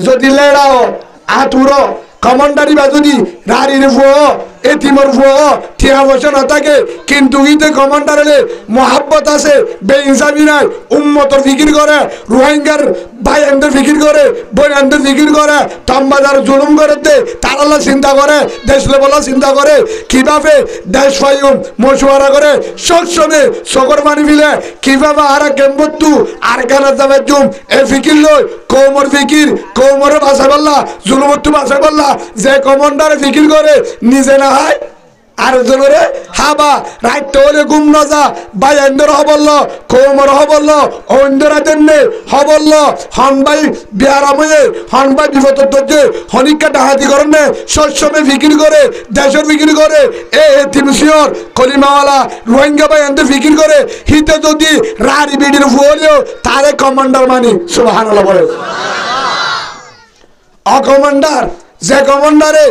যদি লেড়াও আতুরো কমান্ডারি বা যদি রাড়ির ফুয়ো এতিমর ফুয়ো ঠিয়া বসে না থাকে কিন্তু ইতে কমান্ডার হলে মহাব্বত আছে বেইনসাফি নাই উম্মতর ফিকির করে রোহিঙ্গার ভাই আনদের ফিকির করে বোন আনদের ফিকির করে তম্বাদার জুলুম করতে তারাল্লা চিন্তা করে দেশ লেবলা চিন্তা করে কিভাবে দেশ ফাইম মশুয়ারা করে সবসময় সকর পানি ফিলে কিভাবে আর কেম্বত্তু আর কানা যাবে জুম এ ফিকির লই কৌমর ফিকির কৌমরে বাসা বললা জুলুমত্তু বাসা বললা যে কমান্ডারে ফিকির করে নিজে না হয় আর জোরে হাবা রাইতে হলে গুম রাজা ভাই এন্দর হবল্ল কৌমর হবল্ল অন্দরা দেননে হবল্ল হনবাই বিহারাময়ে হনবাই বিপদ ধরছে হনিকা ডাহাতি করেন সবসময় ফিকির করে দেশের ফিকির করে এ তিমসিয়র কলিমাওয়ালা রোহিঙ্গা ভাই এন্দর ফিকির করে হিতে যদি রাড়ি বিডির ফুলেও তারে কমান্ডার মানি সুবহানাল্লাহ বলে অকমান্ডার যে কমান্ডারে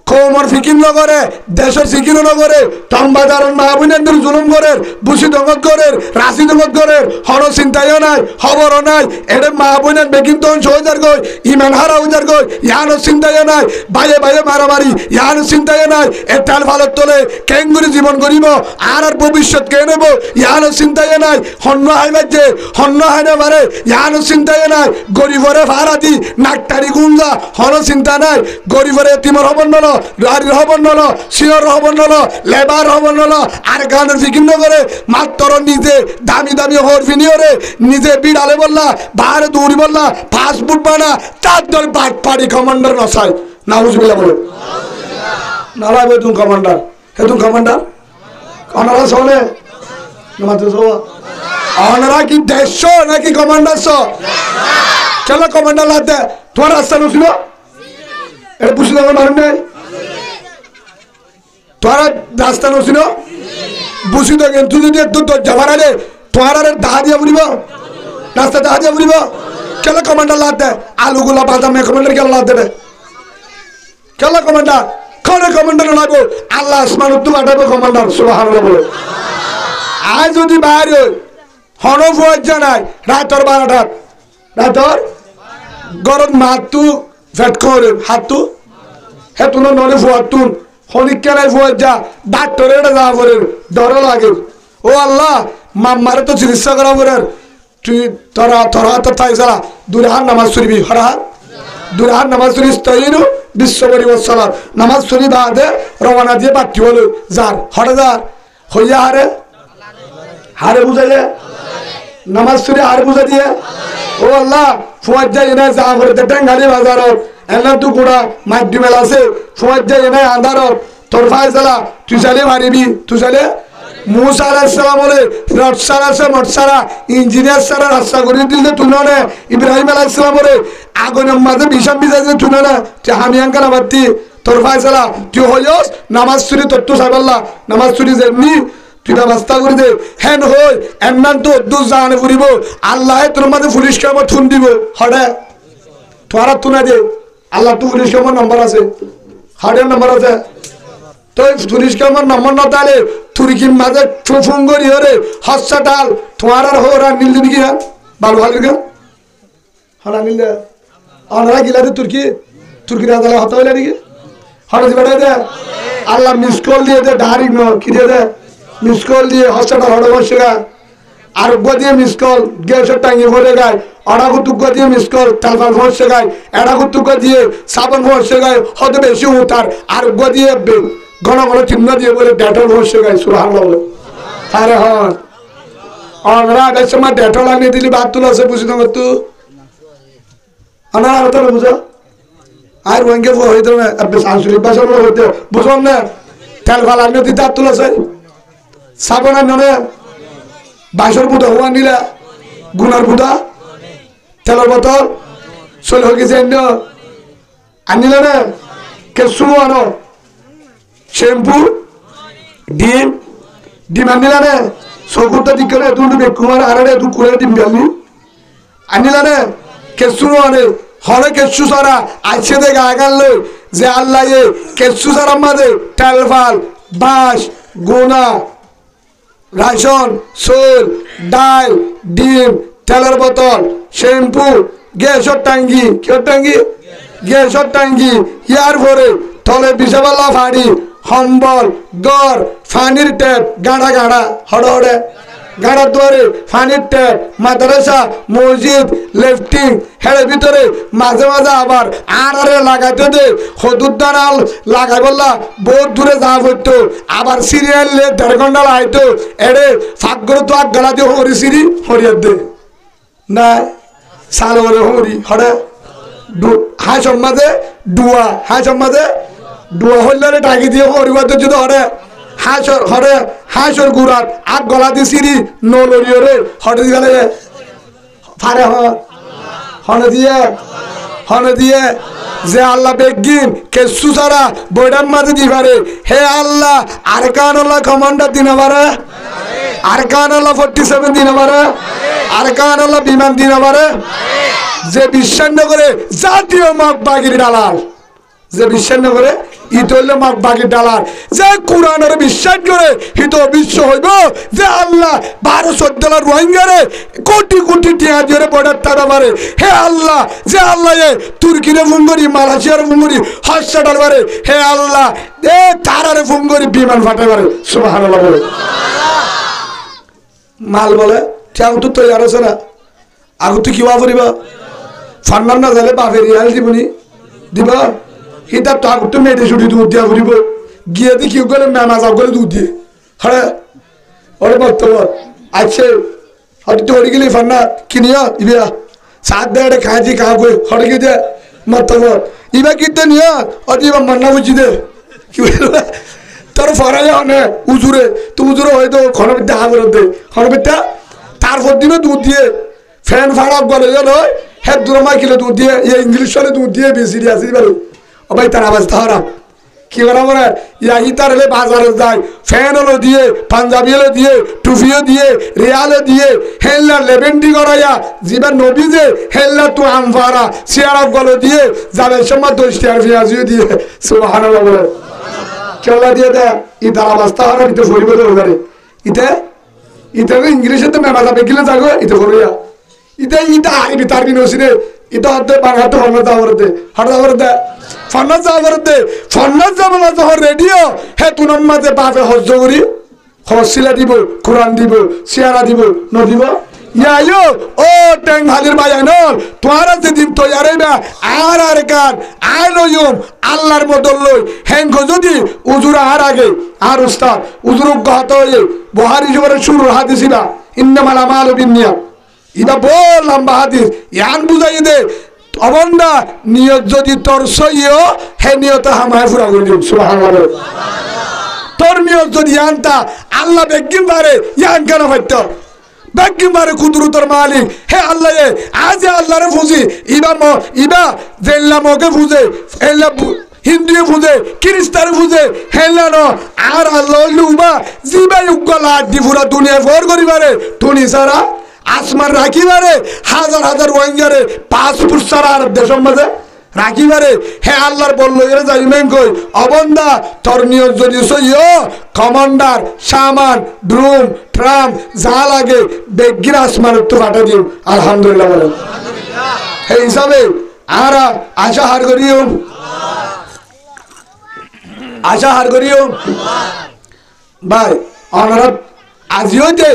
কৌমর ফিকির নগরে দেশের ফিকির নগরে তম্বাদারন মাহবুনের জুলুম করে বুসি দঙ্গত করে রাশি দঙ্গত করে হর চিন্তাইও নাই খবরও নাই এটা মাহবুনের বেকিন তখন সহজার গই ইমান হারা উজার গই ইয়ানো চিন্তাইও নাই বাইয়ে বাইয়ে মারামারি ইয়ানো চিন্তাইও নাই এটাল ভালত তোলে কেঙ্গুরি জীবন করিব আর ভবিষ্যৎ কে নেব ইয়ানো চিন্তাইও নাই হন্য হাই বাজে হন্য হাই না পারে ইয়ানো চিন্তাইও নাই গরিবরে ভাড়াতি নাকটারি গুঞ্জা হন চিন্তা নাই গরিবরে তিমর হবন নল রাড়ির হবন নল সিয়র হবন নল লেবার হবন নল আর গানের ফিকির করে মাত্র নিজে দামি দামি হর ফিনিয়রে নিজে বিড়ালে বললা বাহারে দৌড়ি বললা ফাস্টফুড বানা 4 দল বাট পাড়ি কমান্ডার নসাই নাউজুবিল্লাহ বলে নালাবে তুমি কমান্ডার হে তুমি কমান্ডার অনারা শোনে ওনারা কি দেড়শো নাকি কমান্ডারশো? চলো কমান্ডার লাদ দে, তোমার রাস্তা নছিল এটা বুঝি দেওয়ার মানুষ নেই, তোমার রাস্তা নছিল বুঝি তো, কিন্তু যদি একটু দরজা বাড়ালে তোমার আর দাহা দিয়া বুড়িব, রাস্তা দাহা দিয়া বুড়িব। চলো কমান্ডার লাদ দে, আলুগুলা বাদাম কমান্ডার কেন লাদ দেবে? চলো কমান্ডার, কোনে কমান্ডার লাগবো, আল্লাহ আসমান উত্তু পাঠাবো কমান্ডার, সুবহানাল্লাহ বলে। আজ যদি বাইরে হনফুয়ার জানায় রাতর 12টার, রাতর গরম মাতু ফেট করে হাতু হেতু নলে ফুয়াতুন হনিক কেনায় ফুয়ার যা ডাক্তারের যা করে ডর লাগে। ও আল্লাহ মাম্মারে তো চিকিৎসা করা করে, তুই তোরা তোরা তো তাই যারা দূরে হাত নামাজ শুনবি, হরাত দূরে হাত নামাজ শুনিস তাইনু বিশ্ববরী সালাত নামাজ শুনি বাদে রওনা দিয়ে বাকি হলো যার হরে যার হইয়া হারে হারে বুঝাইলে নামাজ শুনে হারে বুঝা দিয়ে। ও আল্লাহ ফুয়ার যাই না যা করে টেঙ্গালি বাজারত এলা তু গুড়া মাধ্যম মেলা আছে, ফুয়ার যাই না আন্ধারত তোর ফায়সালা তুই চালে মারিবি, তুই চালে মুসা আলাইহিস সালাম বলে রটসারা আছে মটসারা ইঞ্জিনিয়ার সারা রাস্তা করে দিলে তুই না, ইব্রাহিম আলাইহিস সালাম বলে আগুনের মাঝে বিষম বিজাইছে তুই না, তুই হামিয়াঙ্কা নামাতি তোর ফায়সালা তুই হইস নামাজ শুনি তোর তো সাইবাল্লাহ নামাজ শুনি যেমনি তুই ব্যবস্থা করে দে। হেন হই এমন তো দু জানে ফুরিব আল্লাহ তোর মাঝে পুলিশ কামা থুন দিব হরে তোরা তুনা দে আল্লাহ তো পুলিশ কামার নম্বর আছে, হাড়ের নম্বর আছে তো পুলিশ কামার নম্বর না তাহলে তুর্কির মাঝে ফুফুং করি হরে হসপিটাল তোমার আর হোরা নীল দিবি কি ভালো ভালো গা হরা নীল দে অনরা গিলা দে তুর্কি তুর্কির আদালে হতা হইলা নাকি হরা দিবা দে আল্লাহ মিস কল দিয়ে দে ডাইরেক্ট ন কি দিয়ে দে মিস কল দিয়ে হসপিটাল হড় বসে গা আরোগ্য দিয়ে মিস কল গ্যাস টাঙ্গি ভরে গায় অড়াগুতুগ্য দিয়ে মিস কল তালফাল বসে গায় এড়াগুতুগ্য দিয়ে সাবান বসে গায় হয়তো বেশি উতার আরোগ্য দিয়ে ঘন ঘন চিহ্ন দিয়ে বলে ডেটল বসে গায় সুবহানাল্লাহ বলে। আরে হন অনরা বেশ সময় ডেটল আনিয়ে দিলি বাদ তুলো আছে বুঝি না তু আনা আর তো বুঝো আর ওয়াঙ্গে হইতো না আপনি আঞ্চলিক ভাষা হইতো বুঝলাম না তেল ফাল আনিয়ে দিতে হাত তুলো আছে সাবান আনিয়ে বাইশের বুধা হওয়া নিলা গুনার বুধা তেলের বোতল চলে হয়ে গেছে আনিলে না কেসু আনো শ্যাম্পু ডিম ডিম আনিলা না চকুরটা দিকে না তুই বেকুমার আরে তুই করে ডিম গেলি আনিলা না কেসু আনে হরে কেসু সারা আইছে দে গাগালে যে আল্লাহ এ কেসু সারা মাঝে তেল ফাল বাঁশ গুনা রাশন সোল ডাল ডিম তেলের বোতল শ্যাম্পু গ্যাসের টাঙ্গি কেউ টাঙ্গি গ্যাসের টাঙ্গি ইয়ার ভরে তলে বিষাবাল্লা ফাড়ি সম্বল গড় ফানির ট্যাপ গাড়া গাড়া হড়ে হড়ে গাড়ার দুয়ারে ফানির ট্যাপ মাদ্রাসা মসজিদ লেফটিং হেড়ে ভিতরে মাঝে মাঝে আবার আড়ারে লাগাইতে দে হদুর দানাল লাগাই বললা বহুত দূরে যাওয়া পড়তো আবার সিরিয়াল 1.5 ঘন্টা লাগাইতো এড়ে ফাঁক করে তো আগ গলা দিয়ে হরি সিরি হরিয়ার দে না সাল হরে হরি হরে হাঁস মাঝে ডুয়া হাঁস মাঝে ডুয়া হইলে ডাকি দিয়ে হরিবাদ যদি হরে হাঁসর হরে হাঁসর গুড়াত আগ গলা দিয়ে সিরি নলরিও রে হরে গেলে ফারে হনে দিয়ে যে আল্লাহ বেগিন কেসু সারা বইটার মাঝে দি পারে হে আল্লাহ আর কান আল্লাহ কমান্ডার দিন পারে আর কান আল্লাহ 47 দিন পারে আর কান আল্লাহ বিমান দিন পারে যে বিশ্বাস না করে জাতীয় মাপ বাগির ডালাল যে বিশ্বাস না করে ইতলে মাপ বাগির ডালাল যে কোরআনের বিশ্বাস করে হিত বিশ্ব হইব যে আল্লাহ 12-14 রোহিঙ্গারে কোটি কোটি টিয়া দিয়ে বর্ডার টাকা পারে হে আল্লাহ যে আল্লাহ এ তুর্কিরে ফুঙ্গরি মালয়েশিয়ার ফুঙ্গরি হসপিটাল পারে হে আল্লাহ এ তারারে ফুঙ্গরি বিমান ফাটাই পারে সুবহানাল্লাহ বলে মাল বলে টিয়া তো তৈরি আছে না আগু তুই কিবা করিবা ফান্নার না যালে বাপের রিয়াল দিবনি দিবা হিতা তো আগু তো মেয়েদের ছুটি দুধ দিয়া করিব গিয়ে দি কি করে মেমা যাও করে দুধ দিয়ে হরে ওরে বক্তব্য আছে হয়তো তো হরে গেলে ফান্না কিনিয়া ইবিয়া সাত দেড়ে খাঁচি খাও কই হরে গিয়ে দে মতব ইবা কিতে নিয়া অতি মান্না বুঝি দে কি তোর ফরাই অনে উজুরে তো উজুরে হয়তো খনবিদ্যা হাজরত দে খনবিদ্যা তারপর দিনও দুধ দিয়ে ফ্যান ফাড়াপ গলে গেল হ্যাঁ দুরমা কিলো দুধ দিয়ে ইংলিশ সলে দুধ দিয়ে বেশি দিয়ে আসি পারো ও ভাই তার অবস্থা হারাম কি করা মনে ইয়া ইতার হলে বাজারে যায় ফ্যান হলো দিয়ে পাঞ্জাবি হলো দিয়ে টুপিও দিয়ে রিয়ালে দিয়ে হেল্লার লেভেন্টি করাইয়া জীবন নবী যে হেল্লা তু আমফারা সিয়ারাপ গলো দিয়ে যাবে সময় 10 টাকা পেঁয়াজিও দিয়ে সুবহানাল্লাহ বলে কেলা দিয়ে দেয় ইতার অবস্থা হারাম ইতে ফরিব দরকারে ইতে ইংলিশে তো মেমা যাবে গেলে যাগো ইতে করিয়া ইটা আরবি তারবি নসিরে ইটা হতে বাংলাতে ফন্না যাবরতে হট যাবরতে ফন্না যাবরতে ফন্না যাবলা যখন রেডিও হে তুনম মাঝে বাপে হজ্জ করি হসিলা দিব কোরআন দিব সিয়ারা দিব ন দিব ইয়ায়ো ও ট্যাং হাজির বায়ানল তোমার যেদিন তৈয়ার হইবা আর কান আই লইম আল্লাহর বদল লই হেঙ্গ যদি উজুরা আর আগে আর উস্তাদ উজুর গহত হয়ে বুহারী শরীফের শুরু হাদিসিবা ইন্নামাল আমালু বিন্নিয়াত ইবা বল লম্বা হাদিস ইয়ান বুঝাই দে অবন্দা নিয়ত যদি তোর সইও হে নিয়ত হামায় পুরা করে দিম সুবহানাল্লাহ তোর নিয়ত যদি আনতা আল্লাহ বেগিম পারে ইয়ান কেন হইত বেগিম পারে কুদরতের মালিক হে আল্লাহ আজ আল্লাহরে ফুজি ইবা জেল্লা মকে ফুজে এল্লা হিন্দুয়ে ফুজে খ্রিস্টান ফুজে হেলা ন আর আল্লাহ লুবা জিবা উগলা দি পুরা দুনিয়া ফর করিবারে টুনি সারা আসমান রাখিবারে হাজার হাজার ওয়াঙ্গারে 5 ফুট সারা আর দেশের মাঝে রাখিবারে হে আল্লাহর বললো এর যাইমেন কই অবন্দা তোর নিয়ত যদি সইও কমান্ডার সামান ড্রোন ট্রাম যা লাগে বেগির আসমানের তো ফাটা দিও আলহামদুলিল্লাহ বলেন হে হিসাবে আর আশা হার করিও ভাই অনারত আজিও যে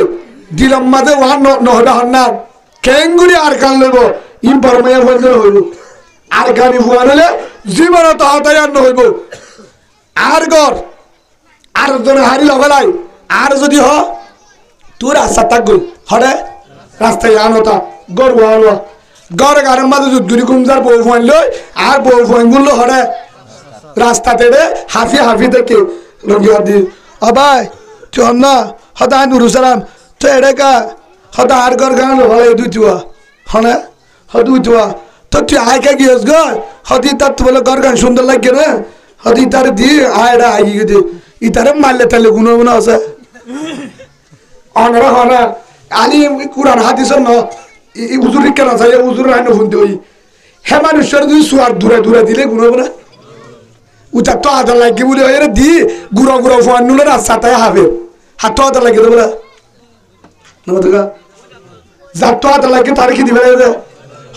দিলম মাঝে ওয়ান নহবে হন্না কেঙ্গুরি আর কান লইব ইনফরমেয়া হইলে হইব আর গাড়ি ফুয়ান হলে জীবন তাড়াতাড়ি আর নহইব আর গর আর জনে হারি লগালাই আর যদি হ তোর রাস্তা তাক গই হরে রাস্তায় আনতা গর ওয়ানো গর গারের মাঝে যুদ্ধুরি কুমজার বউ ফুয়ান লই আর বউ ফুয়ান গুলো হরে রাস্তা তেড়ে হাফি দেখে লগিয়া দি অবাই তুই না হদায় নুরুসালাম তো এড়েকা হদা আর গর গান হয় দুইতুয়া হনে হদুইতুয়া তো তুই আয়কা গিয়েছ গো হদি তার তো বলে গর গান সুন্দর লাগে না হদি তার দি আয়রা আই গিয়ে ইতারে মারলে তাহলে গুণ গুণ আছে অনরা হনা আলি কুরআন হাদিসের ন উজুরি কেন যায় উজুর আইন শুনতে ওই হে মানুষের যদি সুয়ার দূরে দিলে গুণ গুণ উচা তো আদা লাগে বলে এর দি গুড়ো ফোন নুলে রাস্তায় হাবে হাত তো আদা লাগে তো বলে নমস্কার যার তো আদা লাগে তার কি দিবে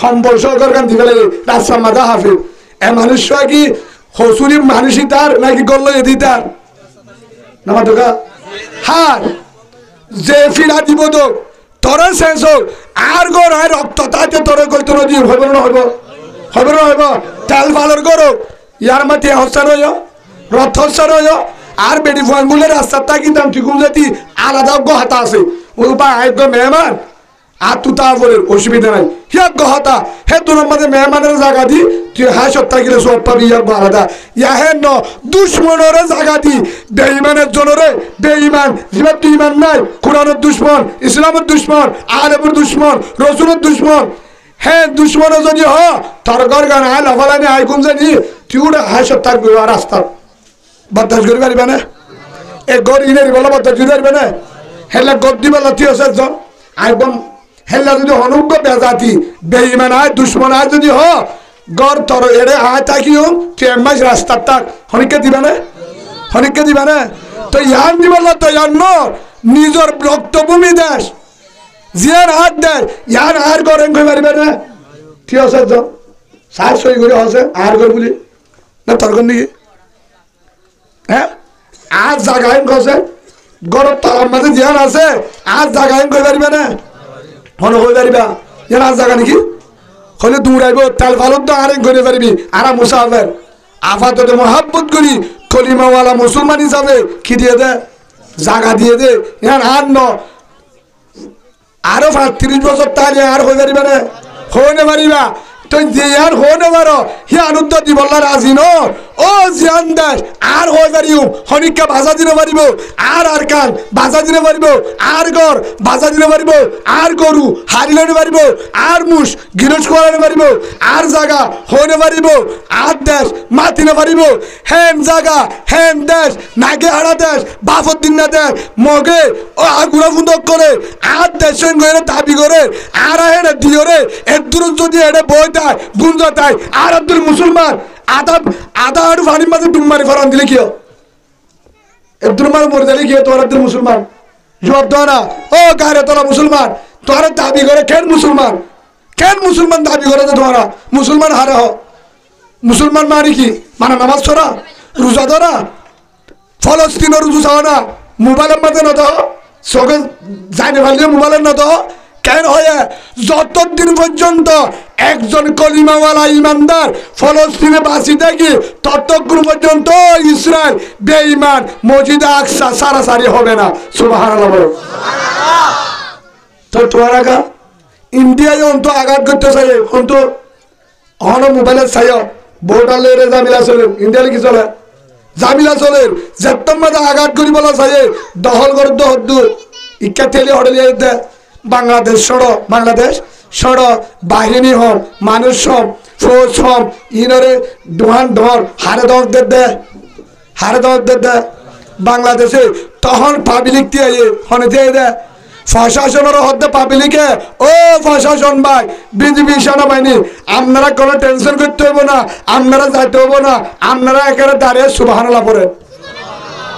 সম্বল সরকার গান দিবে রাস্তার মাথা হাফে এ মানুষ কি হসুরি মানুষই তার নাকি গল্ল এদি তার নমস্কার হার যে ফিরা দিব তো তোরে শেষ হোক আর গর আর রক্ত তাতে তোরে কইতো নদী হইব না হইব তেল ভালোর করো ইয়ার মাটি হস্তান হইয় রথ হস্তান হইয় আর বেডি ফোন বলে রাস্তা তাকি দাম ঠিক জাতি আলাদা গহতা আছে ওই উপায় আয়োগ্য মেহমান আর তু তারপরে অসুবিধা নাই হিয়া গহতা হে তোর মাঝে মেহমানের জায়গা দি তুই হাই সপ্তাহ গেলে সব পাবি ইয়ার আলাদা ইয়া হে ন দুশ্মনের জায়গা দি বেঈমানের জনরে বেঈমান জীবন তুই ইমান নাই কোরআনের দুশ্মন ইসলামের দুশ্মন আলেমের দুশ্মন রসুলের দুশ্মন হে দুশ্মন যদি হ তোর ঘর গান আয় লাফালানি আয় কম জানি তুই ওটা হাই সপ্তাহ রাস্তা বদাস করি পারিবে না এ গর ইনের বলা বদাস করি পারিবে না হেলা গদ দিবে লাথি আছে একজন একদম হেলা যদি অনুজ্ঞ বেজাতি বেঈমান আয় দুশ্মন আয় যদি হ গর তোর এড়ে আয় তাকিও তুই এক মাস রাস্তার তাক হনিকে দিবে না তো ইয়ান দিবলা তো ইয়ান নিজের রক্তভূমি দেশ জিয়ার হাত দেয় ইয়ার আর করেন কই পারিবে না ঠিক আছে একজন সাজ সই করে আছে আর কর বলি না তর্ক নাকি হ্যাঁ আজ জাগাইন কছে গরম তালার মাঝে জিয়ান আছে আজ জাগাইন কই পারিবে না হন কই পারিবা ইয়ান আজ জাগা নাকি হলে দৌড়াইব তাল ভালো তো আরেন করে পারবি আর মুসাফের আফাততে মহাব্বত করি কলিমাওয়ালা মুসলমান হিসাবে কি দিয়ে দে জাগা দিয়ে দে ইয়ান আর ন আরো 30 বছর তাহলে আর হয়ে পারিবা না হয়ে পারিবা তুই যে আর হনে পারো হি আনন্দ দিবল্লা রাজি ন ও জিয়ান দাস আর হয়ে পারিও হনিকা ভাষা দিতে পারিব আর কান ভাষা দিতে পারিব আর গড় ভাষা দিতে পারিব আর গরু হারিলে পারিব আর মুষ গিরস করাতে পারিব আর জায়গা হইতে পারিব আর দেশ মাতিতে পারিব হেন জায়গা হেন দেশ নাগে হারা দেশ বাফদ্দিন না দেশ মগে ও আগুনা ফুন্দক করে আর দেশ করে দাবি করে আর হেন দিওরে এর দূর যদি এটা বই দেয় গুঞ্জ দেয় আর আব্দুল মুসলমান আধা আধা আড়ু পানির মাঝে ডুম মারি ফরান দিলে কি আব্দুল মার মরে দিলে কি তোর আব্দুল মুসলমান জবাব দাও না ও গায়ে তোরা মুসলমান তোরা দাবি করে কেন মুসলমান দাবি করে তোরা মুসলমান হারে হ মুসলমান মানে কি মানে নামাজ ছড়া রোজা ধরা ফলস্তিনের রুজু চাও না মোবাইলের মাঝে নত চোখে জানি ভালিয়ে মোবাইলের নত কেন হয় যতদিন পর্যন্ত একজন কলিমাওয়ালা ইমানদার ফলস্তিনে বাঁচি থাকি ততক্ষণ পর্যন্ত ইসরায়েল বেঈমান মসজিদে আকসা সারাসারি হবে না সুবহানাল্লাহ বলো তো তোরা ইন্ডিয়ায় অন্ত আঘাত করতে চাই অন্ত অন মোবাইলে চাই ভোটালে জামিলা চলে ইন্ডিয়ালে কি চলে জামিলা চলে যেতম মাঝে আঘাত করি বলা চাই দখল করে দহদ্দু ইকা ঠেলে হড়লিয়ে দে বাংলাদেশ সড় বাহিনী হম মানুষ হম ফৌজ হম ইনরে ডোহান ধর হারে দর দে বাংলাদেশে তখন পাবলিক দিয়ে হনে দিয়ে দে প্রশাসনের হদ্দে পাবলিকে ও প্রশাসন ভাই বিজেপি সেনাবাহিনী আপনারা কোনো টেনশন করতে হইব না আপনারা যাইতে হইব না আপনারা একেবারে দাঁড়িয়ে সুবহানাল্লাহ পড়েন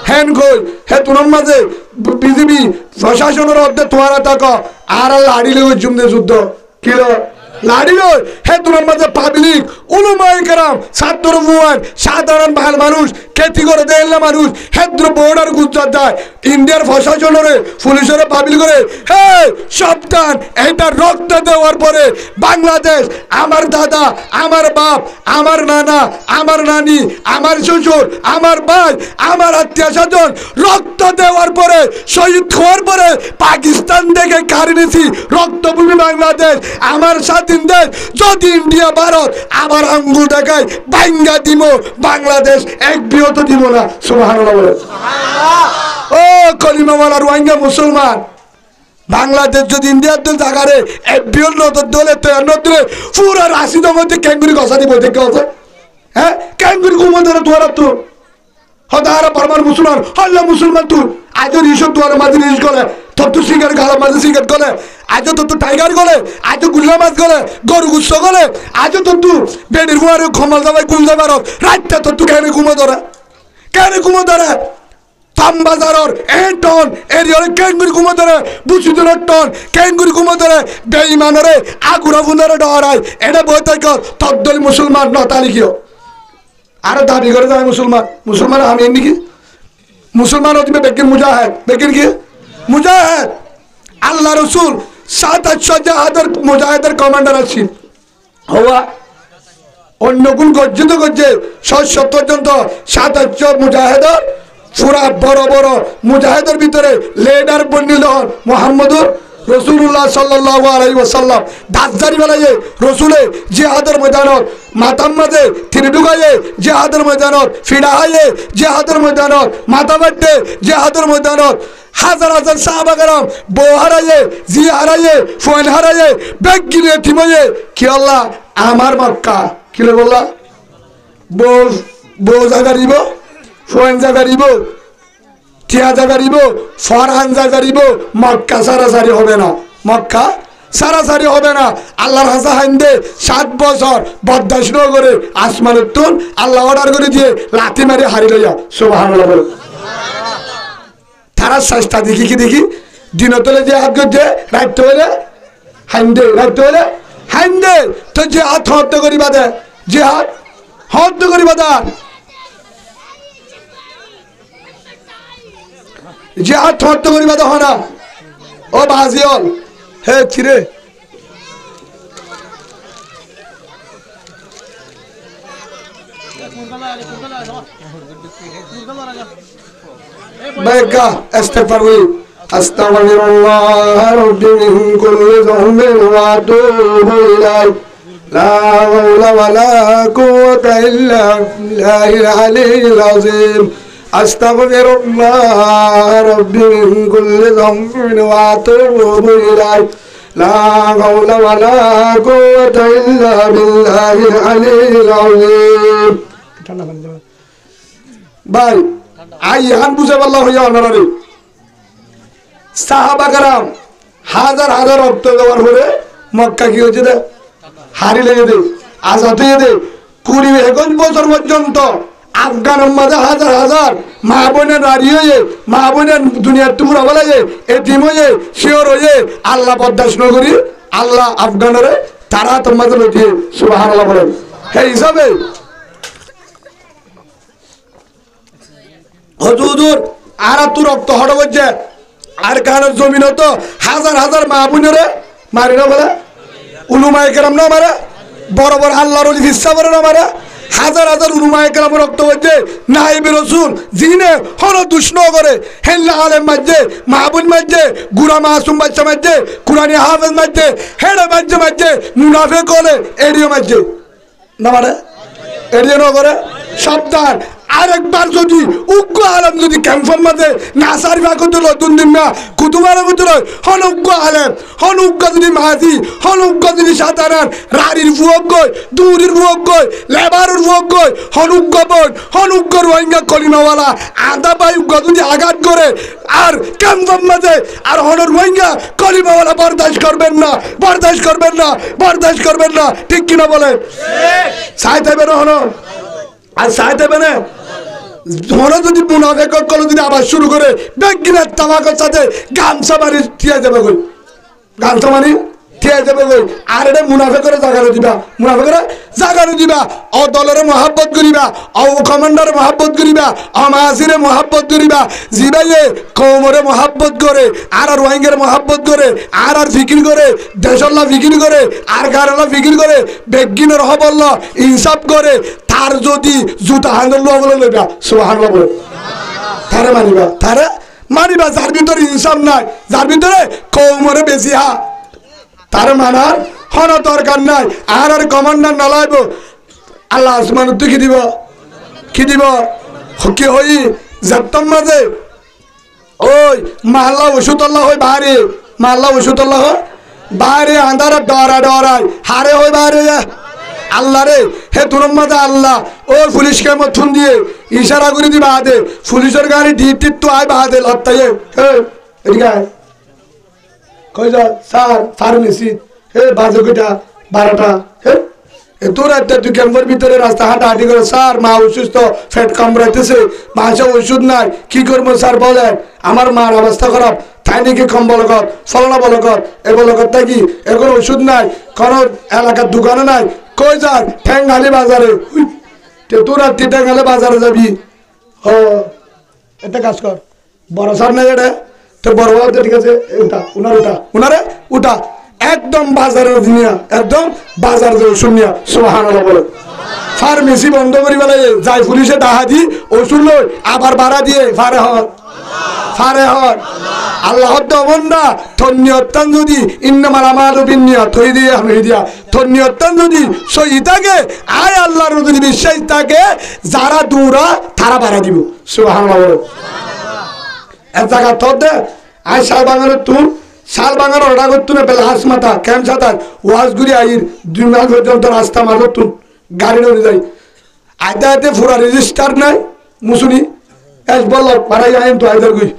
হেন কই হে তুনার মাঝে বিজেপি প্রশাসনের হদ্দে তোয়ারা থাকো আর লাড়িলে ওই জুমদে যুদ্ধ কিল লাড়িল হে তুনার মাঝে পাবলিক উলুমায়ে কেরাম ছাত্র মুয়ান সাধারণ ভাল মানুষ খেতি করে দেয় মানুষ হেদ্র বর্ডার গুজরাট যায় ইন্ডিয়ার প্রশাসনের পুলিশের পাবলিক করে হে সাবধান এটা রক্ত দেওয়ার পরে বাংলাদেশ আমার দাদা আমার বাপ আমার নানা আমার নানি আমার শ্বশুর আমার ভাই আমার আত্মীয় স্বজন রক্ত দেওয়ার পরে শহীদ হওয়ার পরে পাকিস্তান থেকে কাড়ি নিয়েছি রক্তভূমি বাংলাদেশ আমার স্বাধীন দেশ যদি ইন্ডিয়া ভারত আমার আঙ্গুল দেখায় ভাঙ্গা দিব বাংলাদেশ এক বিহত দিব না সুবহানাল্লাহ বলে ও কলিমাওয়ালা রোহিঙ্গা মুসলমান বাংলাদেশ যদি ইন্ডিয়ার দল জাগারে এক বিহত নতুন দলে তৈরি নতুন পুরো রাশিদের মধ্যে ক্যাঙ্গুরি ঘষা দিব দেখে আছে হ্যাঁ ক্যাঙ্গুরি ঘুমো ধরে তোরা তো হদারা পরমার মুসলমান হল্লা মুসলমান তুই আজ রিসব তোর মাঝে রিস গলে তত্তু সিগারেট গালা মাঝে সিগারেট গলে আজ তত্তু টাইগার গলে আজ গুল্লা মাছ গলে গরু গুচ্ছ গলে আজ তত্তু বেডির ফুয়ারে খমাল যাবাই কুল যাবার রাতটা তত্তু কেন ঘুমো ধরে তামবাজারর এ টন এরিয়ারে ক্যাঙ্গুরি ঘুমো ধরে বুসিদর টন ক্যাঙ্গুরি ঘুমো ধরে বেঈমানরে আগুরা ফুন্দরে ডরাই এটা বই থাকো তদ্দল মুসলমান নতালি কিও আর দাবি করে যায় মুসলমান আমি নাকি মুসলমান তুমি বেকির মুজাহিদ বেকির কি মুজাহিদ আল্লাহ রসুল 700 জাহাদের মুজাহিদের কমান্ডার আছেন হওয়া অন্য কোন গর্জিত করছে 70 পর্যন্ত 700 মুজাহিদের পুরা বড় বড় মুজাহিদের ভিতরে লিডার বনিল মুহাম্মদুর রসুল্লাহ সাল্লাল্লাহু আলাইহি ওয়াসাল্লাম দাসদারি বেলায় রসুলে জিহাদের ময়দানত মাতাম মাঝে তিনি ঢুকাইয়ে জিহাদের ময়দানত ফিরা হাইয়ে জিহাদের ময়দানত মাথা বাড়তে জিহাদের ময়দানত হাজার হাজার সাহাবা কেরাম বউ হারাইয়ে জি হারাইয়ে ফোন হারাইয়ে ব্যাগ গিলে থিমাইয়ে কি আল্লাহ আমার মক্কা কিলে বললা বউ জাগারিব ফোন জাগারিব টিয়া জাগারিব ফরহান জাগারিব মক্কা সারাসারি হবে না মক্কা সারাসারি হবে না আল্লাহর হাসা হাইন্দে 7 বছর বরদাস্ত করে আসমানের তুন আল্লাহ অর্ডার করে দিয়ে লাথি মারি হারি লইয়া সুবহানাল্লাহ বল তারা চেষ্টা দেখি দিনতলে যে হাত করছে রাখতে হলে হাইন্দে তো যে হাত হত্যা করি বাদে যে হাত হত্যা করি বাদা যে হাত হত্যা করি বাদা হয় না ও বাজিয়ল হে চিরে বেকা ইস্তিগফারুল আস্তাগফিরুল্লাহ রাব্বি মিন কুল্লি যামবিন ওয়া আতুবু ইলাইহি লা হাওলা ওয়ালা কুওয়াতা ইল্লা বিল্লাহিল আলিয়্যিল আযীম আস্তাগফিরুল্লাহ রাব্বি মিন কুল্লি যামবিন ওয়া আতুবু ইলাইহি লা হাওলা ওয়ালা কুওয়াতা ইল্লা বিল্লাহিল আলিয়্যিল আযীম ভাই আই হান বুঝে বললা হইয়া অনারে সাহাবা کرام হাজার হাজার রক্ত দেওয়ার পরে মক্কা কি হয়েছে দে হারি লেগে দে আজাদ হয়ে দে 20-21 বছর পর্যন্ত আফগানের মাঝে হাজার হাজার মা বোনের নারী হয়ে মা বোনের দুনিয়ার টুকরা বলে এতিম হয়ে শিওর হয়ে আল্লাহ বরদাস্ত নগরী আল্লাহ আফগানের তারা তোমাদের লতিয়ে সুবহানাল্লাহ বলেন হে হিসাবে হুজুর আর তো রক্ত হড় হচ্ছে আর কানের জমিন তো হাজার হাজার মা বোনেরে মারি না বলে উলুমায়ে কেরাম না মারে বড় বড় আল্লাহর ওলি ফিসা বড় না মারে হাজার হাজার উলুমায়ে কেরাম রক্ত হচ্ছে নাইবে রাসূল জিনে হলো দুষ্ণ করে হেল্লা আলেম মাঝে মাহবুব মাঝে গুরা মাসুম বাচ্চা মাঝে কুরআনি হাফেজ মাঝে হেডা মাঝে মুনাফিক হলে এডিও মাঝে না মারে এডিও না করে সাবধান আরেকবার যদি উগ্র আলম যদি ক্যাম্পের মধ্যে নাসার বাকুতুল দুনদিন না কুতুবার কুতুল হন উগ্র আলম হন উগ্র যদি মাহাতি হন উগ্র যদি সাধারণ রাড়ির ফুয়ক গই দূরের ফুয়ক গই লেবারের ফুয়ক গই হন উগ্র বোন হন উগ্র রোহিঙ্গা কলিমাওয়ালা আধা পাই উগ্র যদি আঘাত করে আর ক্যাম্পের মধ্যে আর হন রোহিঙ্গা কলিমাওয়ালা বরদাস্ত করবেন না বরদাস্ত করবেন না বরদাস্ত করবেন না ঠিক কিনা বলেন সাইতে বের হন আর সাইতে বেনে ধরো যদি মুনাফিক কল যদি আবার শুরু করে বেগিনার তামাকের সাথে গামছা মারি ঠিয়া যাবে কই গামছা মারি ঠিয়া যাবে কই আর এটা মুনাফিকের জায়গায় দিবা মুনাফিকের জায়গায় দিবা ও দলের মহাব্বত করিবা ও কমান্ডার মহাব্বত করিবা ও মাসিরে মহাব্বত করিবা জিবাইয়ে কওমরে মহাব্বত করে আর রোহিঙ্গার মহাব্বত করে আর ফিকির করে দেশল্লাহ ফিকির করে আর গারাল্লাহ ফিকির করে বেগিনের হবল্ল ইনসাফ করে তার যদি জুতা হাঙ্গল বলে লইবা সুবহানাল্লাহ বলে তারে মানিবা যার ভিতরে ইনসাফ নাই যার ভিতরে কওমরে বেশি হা তার মানার হন দরকার নাই আর কমান্ডার নলাইব আল্লাহ আসমান তুই কি দিব কি হই যাত্তম মাঝে ওই মাল্লা ওষুধল্লাহ হই বাহারে মাল্লা ওষুধল্লাহ বাহারে আন্ধারে ডরায় হারে হই বাহারে আল্লাহ রে হে তোর মাঝে আল্লাহ ও পুলিশকে মথুন দিয়ে ইশারা করে দিবা হাতে পুলিশের গাড়ি ডিটির তো আয় বাহাদে লত্তাই এদিকে কই যা স্যার ফার্মেসি হে বাজে কইটা 12টা হে তোর একটা তুই ক্যাম্পের ভিতরে রাস্তা হাঁটাহাঁটি করে স্যার মা অসুস্থ পেট কামড়াইতেছে মাসে ওষুধ নাই কি করবো স্যার বলেন আমার মার অবস্থা খারাপ তাই নাকি কম বলকত ফলনা বলকত এ বলকত থাকি এখন ওষুধ নাই কোনো এলাকার দোকানে নাই কই যার ঠ্যাঙ্গালি বাজারে তোর আর ঠ্যাঙ্গালি বাজারে যাবি ও একটা কাজ কর বড় স্যার নাই এটা তো বড় বাবা ঠিক আছে উঠা একদম বাজারের দুনিয়া একদম বাজার শূন্যা সুবহানাল্লাহ বলে ফার্মেসি বন্ধ করি বলে যাই পুলিশে ডাহা দি ওষুধ লই আবার ভাড়া দিয়ে ফারে হন আল্লাহ বন্ধা ধন্যতান যদি ইন্নামাল আমালু বিন্নিয়াত হই দিয়া হই দিয়া ধন্যতান যদি সহি থাকে আয় আল্লাহর যদি বিশ্বাস থাকে যারা দূরা তারা ভাড়া দিব সুবহানাল্লাহ বলে এক জায়গা তোর দে আয় শালবাগানের তুন শালবাগান অর্ডার করতুন বেলা হাস মাথা ক্যাম্প সাঁতার ওয়াজগুড়ি আইর 2 মাইল পর্যন্ত রাস্তা মাঝে তুন গাড়ি ধরে যাই আইতে ফুরা রেজিস্টার নাই মুসুনি এস বল পাড়াই আইন তো আইদার গই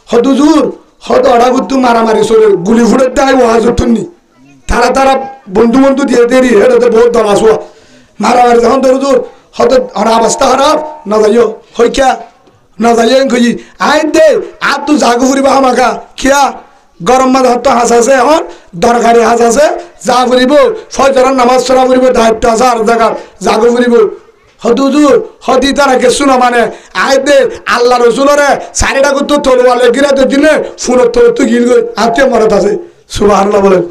হদুজুর হদ অর্ডার করতু মারামারি চলে গুলি ফুটের দেয় ওয়াজ উঠুননি তারা বন্ধু দিয়ে দেরি হেঁটে বহুত দল আসুয়া মারামারি যখন ধরুজুর হদ অবস্থা খারাপ না যাইও হইকা না যাইয়ে কই আইন দে আর তো জাগু ফুরিবা আমাকা খিয়া গরম মাঝে হতো হাঁস আছে এখন দরকারি হাঁস আছে যা ফুরিব ফজরের নামাজ পড়া ফুরিব দায়িত্ব আছে আর জায়গা জাগু ফুরিব হদুজুর হদি তারা কিছু না মানে আয় দে আল্লাহ রসুলরে চারিটা করতো তরোয়ালে গিরা তো দিনে ফুলের তোর তো গিল গই আত্মীয় মরত আছে সুবহানাল্লাহ বলেন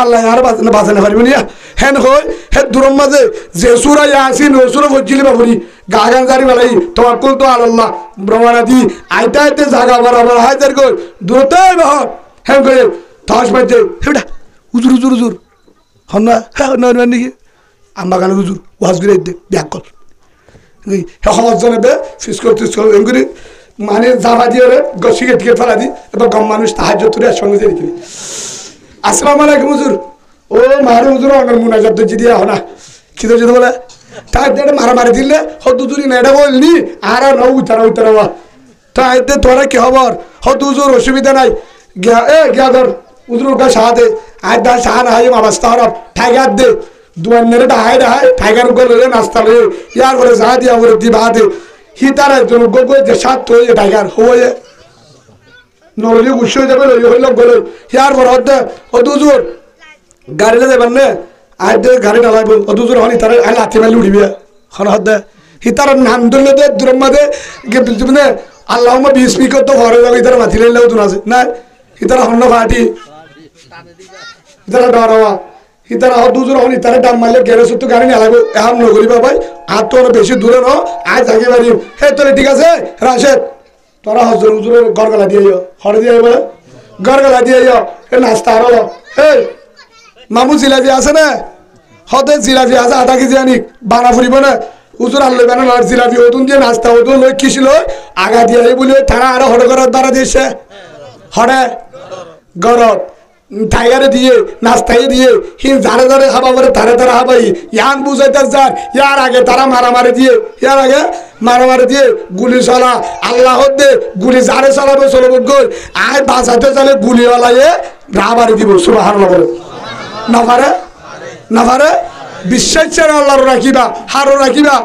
আল্লাহ আর বাঁচাতে পারবি না হেন হই হে দূরের মাঝে যে সুরা ইয়াসিন রসুল ফজিলি বাবুরি গাগান জারি বেলাই তাওয়াক্কুল তো আল্লাহ ব্রহ্মানাদি আইতে জায়গা বরাবর হাজার কই দূরতে বহর হেন কই তাস বাজে হেডা উজুর হন না হ্যাঁ নাকি আম্মা গান হুজুর ওয়াজ করে দে ব্যাক কর সমাজ জানাবে ফিসকল টিসকল এমনি মানে জামা দিয়ে সিগারেট টিকেট ফেলা দিই এবার কম মানুষ সাহায্য তুলে একসঙ্গে দিয়ে দিবি আসসালামু আলাইকুম হুজুর ও মারে হুজুর অনেক মুনাজাত দিচ্ছি দিয়ে না কি তো যদি বলে তার যেটা মারামারি দিলে হত হুজুরি না এটা বললি আর নৌ উতারা উতারা তাই তোরা কি খবর হত হুজুর অসুবিধা নাই গিয়া গিয়া ধর হুজুর কা সাহায্যে আয় দা সাহান হাই অবস্থা হরফ ঠাইগার দে দুয়ান্নের ডাহাই ডাহাই ঠাইগার গলে নাস্তা লয়ে ইয়ার করে যা দিয়া করে দিবা দে হিতার একজন গো যে সাত হয়ে টাইগার হয়ে নরলি গুছ হয়ে যাবে হইল গলে ইয়ার পর হদুজুর গাড়িলে যাবেন না আর গাড়ি ডালাইব হদুজুর হন হিতার লাথি মারি উড়িবে হন হদে হিতার নাম ধরলে দে দূরের মাঝে মানে আল্লাহ বিস্মি করতো ঘরে যাবে হিতার মাথি লাইলেও দুন আছে না হিতার হন্ন ফাটি হিতার ডরাওয়া হিতার হদুজুর হন হিতারে ডান মারলে গেলে সত্য গাড়ি নালাগো এখন নগরী বাবাই আর তোর বেশি দূরে ন আজ আগে বাড়ি হে তোরে ঠিক আছে রাশেদ তোরা হজুর হুজুরের গড়গলা দিয়ে হরে দিয়ে বলে গড়গলা দিয়ে হে নাস্তা আর হে মামু জিলাপি আছে না হতে জিলাপি আছে আধা কেজি আনি বানা ফুরিব না হুজুর আল্লাহ বানা আর জিলাপি ওতুন দিয়ে নাস্তা ওতুন লই কিছিল আগা দিয়ে বলি তারা আরো হরে করার দ্বারা দিয়েছে হরে গরত টাইগারে দিয়ে নাস্তাই দিয়ে হি ধারে ধারে হাবা করে ধারে ধারে হাবাই ইয়ান বুঝাইতে যান ইয়ার আগে তারা মারামারি দিয়ে ইয়ার আগে মারামারি দিয়ে গুলি চলা আল্লাহ দে গুলি যারে চালাবে চলব গই আয় বাঁচাতে চালে গুলিওয়ালায় রাবারি দিব সুবহানাল্লাহ বলে না পারে না পারে বিশ্বাসের আল্লাহর রাখিবা হারও রাখিবা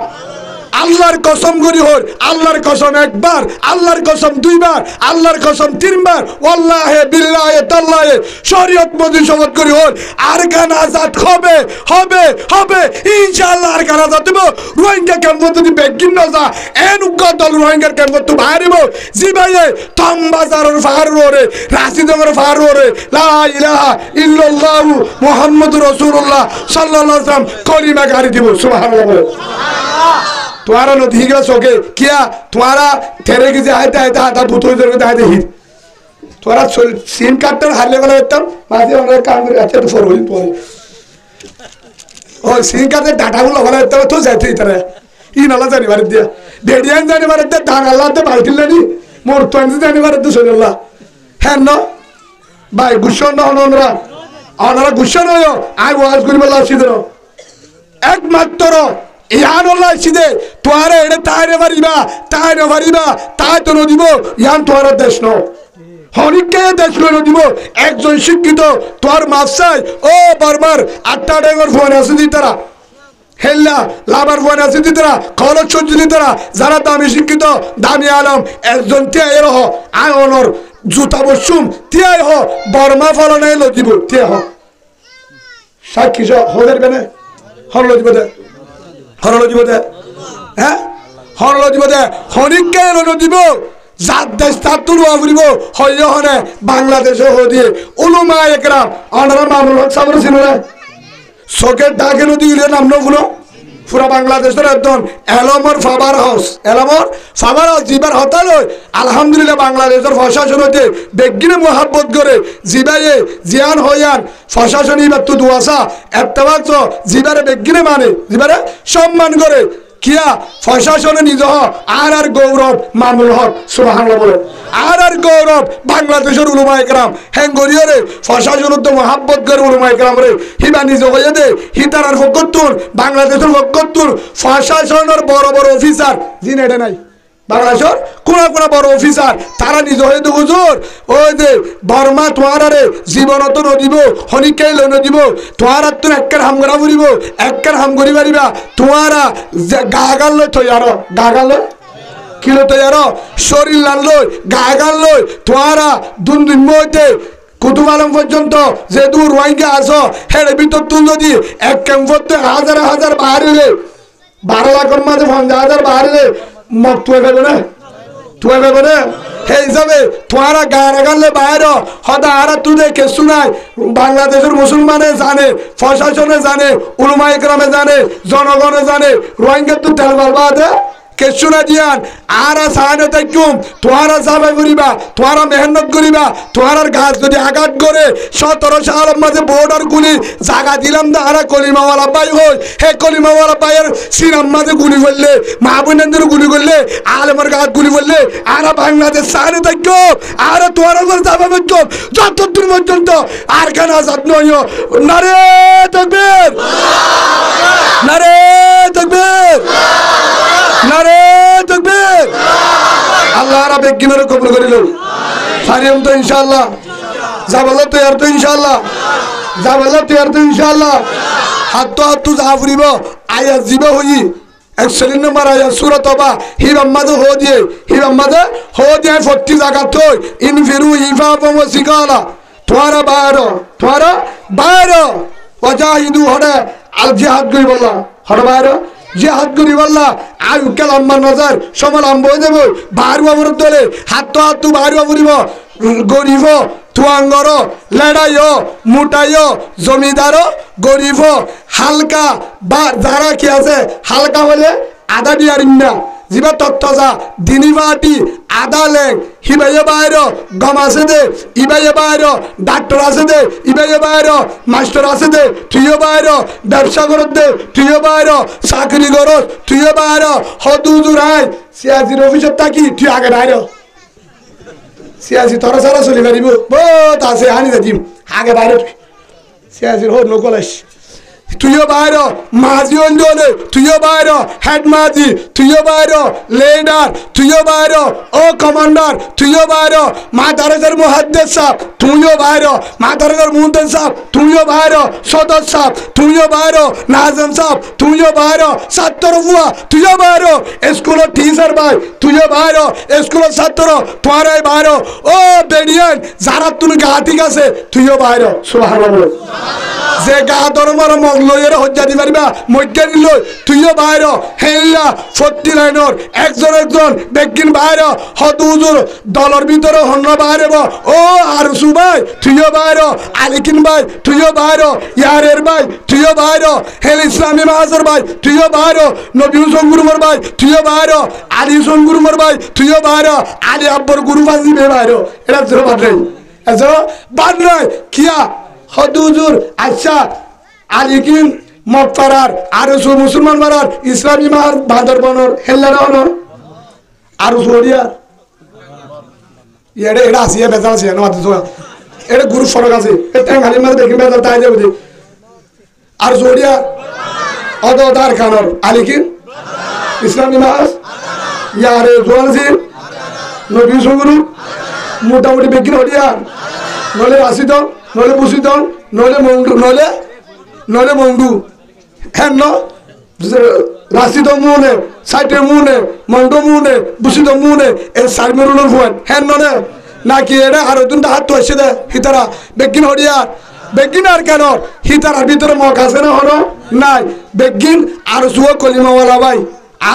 আল্লাহর কসম করি হর আল্লাহর কসম একবার আল্লাহর কসম দুইবার আল্লাহর কসম তিনবার ওয়াল্লাহে বিল্লাহে তাল্লাহে শরীয়ত মজি শপথ করি হর আর গান আজাদ হবে হবে হবে ইনশাআল্লাহ আর গান আজাদ দেব রোহিঙ্গা ক্যাম্প যদি বেগিন না যা এন উগ্রদল রোহিঙ্গার ক্যাম্প তো বাইরেব জিবাইয়ে তম বাজারের ফাররে রাশিদগর ফাররে লা ইলাহা ইল্লাল্লাহু মুহাম্মাদুর রাসূলুল্লাহ সাল্লাল্লাহু আলাইহি ওয়াসাল্লাম কলিমা গাড়ি দিব সুবহানাল্লাহ সুবহানাল্লাহ तुम्हारा नदी का सोके क्या तुम्हारा ठहरे की आते आते आता भूतों इधर के आते ही तुम्हारा सीन काटकर हारने वाला एकदम माथे वाला काम कर अच्छा तो फॉर हो तुम्हारे और सीन काटते डाटा को लगा लेता तो जाते इधर है ये नाला जाने वाले दिया डेढ़ियां जाने वाले दिया दान अल्लाह तो बाइट लेनी मोर तो इंसान जाने वाले तो सोने वाला है ना बाय गुस्सा ना होना और गुस्सा ना हो आए वो आज कुछ बोला सीधे एक मत तो ইয়ান আল্লাহ সিদে তোয়ারে এড়ে তাইরে মারিবা তাই তো নদিব ইয়ান তোয়ার দেশ ন হনিকে দেশ নদিব একজন শিক্ষিত তোর মাফসাই ও বারবার আটটা ডেঙ্গর ফোন আছে দিতারা হেল্লা লাভার ফোন আছে দিতারা খলক সজ্জি দিতারা যারা দামি শিক্ষিত দামি আলম একজন তিয়াই রহ আয় অনর জুতা বসুম তিয়াই হ বর্মা ফলনে লদিব তিয়া হ সাক্ষী হদের কেনে হল লদিব দে হরলো দিব দে হ্যাঁ হরলো দিব দে হনিককে এলো দিব জাত দেশ তার তুলবা ফুরিব হইলে হনে বাংলাদেশে হদিয়ে উলুমা একরাম অনারা মামুল হক সাবর ছিল না চোখের ডাকে নদী গেলে নাম নগুলো পুরা বাংলাদেশের একজন এলমর ফাবার হাউস জিবার হতাল আলহামদুলিল্লাহ বাংলাদেশের প্রশাসন হইতে বেগিনে মোহাব্বত করে জিবাইয়ে জিয়ান হইয়ান প্রশাসন এবার তো দুয়াশা এত্তেবাক জিবারে বেগিনে মানে জিবারে সম্মান করে কিয়া প্রশাসনে নিজ আর গৌরব মামুল হক সুবহানাল্লাহ বলে আর গৌরব বাংলাদেশের উলুমা একরাম হেঙ্গরিয়রে প্রশাসন তো মহাব্বত করে উলুমা একরাম রে হিবা নিজ হয়ে দে হিতার ফকত্তুর বাংলাদেশের ফকত্তুর প্রশাসনের বড় বড় অফিসার জিন এটা নাই বাংলাদেশের কোন বড় অফিসার তারা নিজ হয়ে দে হুজুর ওই যে বর্মা তোমারে জীবনত নদিব হনিকে নদিব তোমার তো একের হামগরা ফুরিব একের হামগরি পারিবা তোমারা গাগাল লই তৈয়ার গাগাল কিলো তৈয়ার শরীর লাল লই গাগাল লই তোমারা দুন মইতে কুতুব আলম পর্যন্ত যে দূর রোহিঙ্গা আসো হের ভিতর তুল যদি এক ক্যাম্পতে হাজার হাজার বাহারিলে 12 লাখের মাঝে 50,000 বাহারিলে মত তুই পাবে না সেই হিসাবে তোমারা গান গানলে বাইরে হদা আর তুই দেখে শুনাই বাংলাদেশের মুসলমানে জানে প্রশাসনে জানে উলুমা ইকরামে জানে জনগণে জানে রোহিঙ্গা তো তেল বারবাদে কেশু না দিয়ান আরা সাহায্য থাকুম তোহারা যাবে করিবা তোহারা মেহনত করিবা তোহার গাছ যদি আঘাত করে 17 সালের মাঝে বর্ডার গুলি জায়গা দিলাম না আরা কলিমাওয়ালা ভাই হই হে কলিমাওয়ালা ভাইয়ের সিনাম মাঝে গুলি করলে মাহবুবেন্দ্র গুলি করলে আলমের গাছ গুলি করলে আরা বাংলাদেশ সাহায্য থাকুম আরা তোহারা যাবে থাকুম যতদূর পর্যন্ত আর কেন আজাদ নয় নারে তাকবীর নারে তাকবীর নারে তাকবীর আল্লাহ রাব্বে কিনার কবুল করিল সারিয়াম তো ইনশাআল্লাহ যাবালা তো আর তো ইনশাআল্লাহ যাবালা তো আর তো ইনশাআল্লাহ হাত জাফরিব আয়াত জিবা হই 41 নম্বর আয়াত সূরা তওবা হি মোহাম্মদ হো দিয়ে 40 জায়গা তো ইনফিরু ইফাফা ওয়া সিকালা তোরা বাইরো ওয়াজাহিদু হদে আল জিহাদ করি বললা হদে বাইরো জিহাদ করি বললা আর কালাম্মার নজর সমাল আম বই দেব বাইরো আমর দলে হাত বাইরো করিব গরিব তুয়াঙ্গর লড়াইও মুটাইও জমিদার গরিব হালকা বা যারা কি আছে হালকা বলে আদা দিয়ারিন না জিবা তত্ত্বজা দিনী বাটি আদা লেং হিবাইয়ে বাইর গম আছে দে ইবাইয়ে বাইর ডাক্তার আছে দে ইবাইয়ে বাইর মাস্টার আছে দে তুইও বাইর ব্যবসা করত দে তুইও বাইর চাকরি করত তুইও বাইর হদুজুর আই সিয়াজির অফিসত থাকি তুই আগে বাইর সিয়াজি তোরা সারা চলি পারিব বহুত আছে আনি দিম আগে বাইরে তুই সিয়াজির হো নকলেশ তুইও বাইর মাঝি অঞ্চলে তুইও বাইর হেড মাঝি তুইও বাইর লিডার তুইও বাইর ও কমান্ডার তুইও বাইর মাদারগর মুহাদ্দিস সাহেব তুইও বাইর মাদারগর মুহাদ্দিস সাহেব তুইও বাইর সদস্য সাহেব তুইও বাইর নাজম সাহেব তুইও বাইর ছাত্র বুয়া তুইও বাইর স্কুলের টিচার ভাই তুইও বাইর স্কুলের ছাত্র তোরাই বাইর ও বেডিয়ান যারা তুমি গা ঠিক আছে তুইও বাইর সুবহানাল্লাহ যে গা ধর্মের মগলয়ের হজ্জা দি পারিবা মজ্জা দিল তুইও বাইর হেল্লা 40 লাইনের একজন বেগিন বাইর হদুজুর দলের ভিতরে হন্ন বাইরব ও আর সুবাই তুইও বাইর আলিকিন ভাই তুইও বাইর ইয়ারের ভাই তুইও বাইর হেল ইসলামী মাহাজর ভাই তুইও বাইর নবী হুসেন গুরুমর ভাই তুইও বাইর আলী হুসেন গুরুমর ভাই তুইও বাইর আলী আব্বর গুরু ফাজি বাইর এটা জোর বাদ নাই এজো বাদ নাই কিয়া হদুজুর আচ্ছা আলিকিন মক্কারার আর মুসলমান মারার ইসলামী মার বাদর বনর হেল্লার হনর আর সরিয়া এটা এটা আসিয়া বেজাল আছে না তো এটা গুরু ফরক আছে এটা খালি মার দেখি বেজাল তাই যাবে আর সরিয়া অদদার খানর আলিকিন ইসলামী মাস ইয়ারে জোয়ানসি নবী সুগুরু মোটামুটি বেকিন হরিয়া নলে আসিত নলে বুসিত নলে মন্ডু হ্যাঁ রাশিদ মুনে সাইটে মুনে মন্ডু মুনে বুসিদ মুনে এই সাইমেরুলের ফুয়ান হ্যাঁ নে নাকি এটা আর দুটা হাত তো এসে দে হিতারা বেগিন হরিয়া বেগিন আর কেন হিতারার ভিতরে মগ আছে না হলো নাই বেগিন আর জুয়া কলিমাওয়ালা ভাই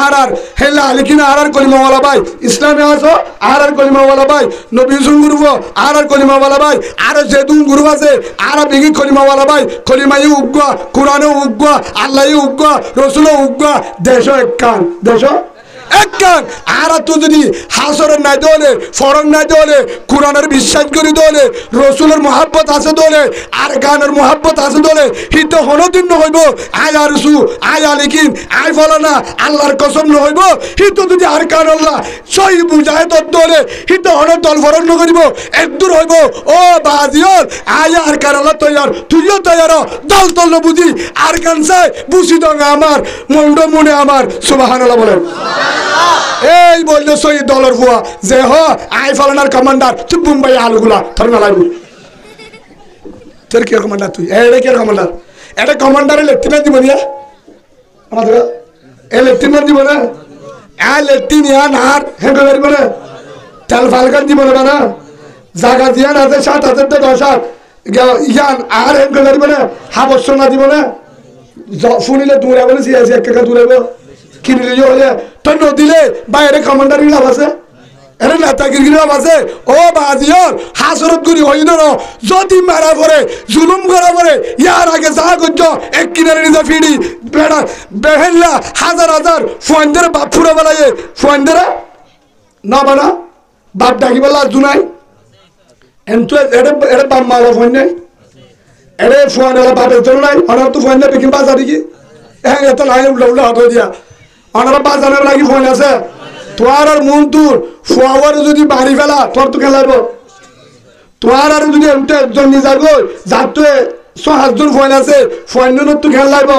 আর হেলা আলিকিন আর কলিমাওয়ালা ভাই ইসলামে আসো আর কলিমাওয়ালা ভাই নবী হুসেন গুরু আর কলিমাওয়ালা ভাই আর যেদুন গুরু আছে আর বিগি কলিমাওয়ালা ভাই কলিমাই উগ্গা কোরআনে উগ্গা আল্লাহ উগ্গা রসুল উগ্গা দেশ একখান দেশ একখান আর তো যদি হাসরের নাই দলে ফরন নাই দলে কোরআনের বিশ্বাস করি দলে রসুলের মহাব্বত আছে দলে আর গানের মহাব্বত আছে দলে হিত হনদিন নহইব আয় আর রসু আয় আলিকিন আয় ফলানা আল্লাহর কসম নহইব হিত যদি আর কান আল্লাহ সহি বুঝায় তোর দলে হিত হনের দল ফরন নকরিব একদূর হইব ও বাজিয়ল আয় আর কান আল্লাহ তৈয়ার তুইও তৈয়ার দল তল বুঝি আর কান চাই বুঝি দঙ্গা আমার মন্ড মনে আমার সুবহানাল্লাহ বলেন এই বললো সই দলের ফুয়া যে হ আই ফালানার কমান্ডার তুই মুম্বাই আলুগুলা তোর না লাগবে তোর কি কমান্ডার তুই এটা কি কমান্ডার এটা কমান্ডারে লেফটেন্যান্ট দিব না আমাদের এ লেফটেন্যান্ট দিব না এ লেফটেন্যান্ট আর হ্যাঁ করব না তেল ফালকান দিব না জায়গা দিয়া না আছে 7,000 থেকে 10,000 ইয়ান আর হ্যাঁ করব না হাবস না দিব না শুনিলে দূরে বলে সিয়াসি এক টাকা দূরে কিনলে হলে তো নদিলে বাইরে কমান্ডার লাভ আছে এর নেতাগিরি আছে ও বাজিয়র হাসরত করি হইল না যদি মারা পড়ে জুলুম করা পড়ে ইয়ার আগে যা করছ এক কিনারে নিজে ফিডি বেড়া বেহেল্লা হাজার হাজার ফোয়ানদের বাপ ফুরা বেলায় ফোয়ানদের না বানা বাপ ডাকি বেলা জুনাই এনতো এটা বাপ মারা ফোন নাই এটা ফোয়ান এলা বাপের জন্য নাই অনার তো ফোন না বিকিন বাজারে কি হ্যাঁ এত লাইন উল্টা উল্টা হাত দিয়া অনারা বাজারে লাগি ফোন আছে তোর আর মন তোর ফোয়ার যদি বাড়ি ফেলা তোর তো খেলাইব তোর আর যদি একজন নিজা গই যার তো 6-7জন ফোন আছে ফোন তো খেলাইব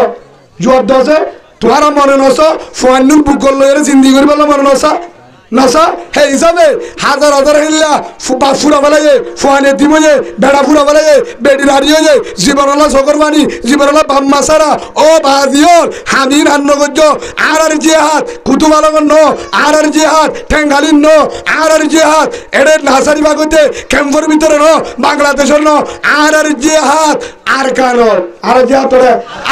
জবাব দছে তোর মনে নস ফোন বুক করলো এর জিন্দি করি বলে মনে নসা নসা হে হিসাবে হাজার হাজার হিল্লা ফুরা ফেলাইয়ে ফোনে দিবয়ে বেড়া ফুরা ফেলাইয়ে বেডি হারিয়ে জীবনলা সকরবানি জীবনলা বাম্মা সারা ও বাজিয়র হামিন হান্ন গজ্জ আর জিহাদ কুতুমালগন ন আর জিহাদ ঠেঙ্গালিন ন আর জিহাদ এড়ে নাসারি বাগতে ক্যাম্পের ভিতরে ন বাংলাদেশের ন আর জিহাদ আর কারণ আর জিহাদ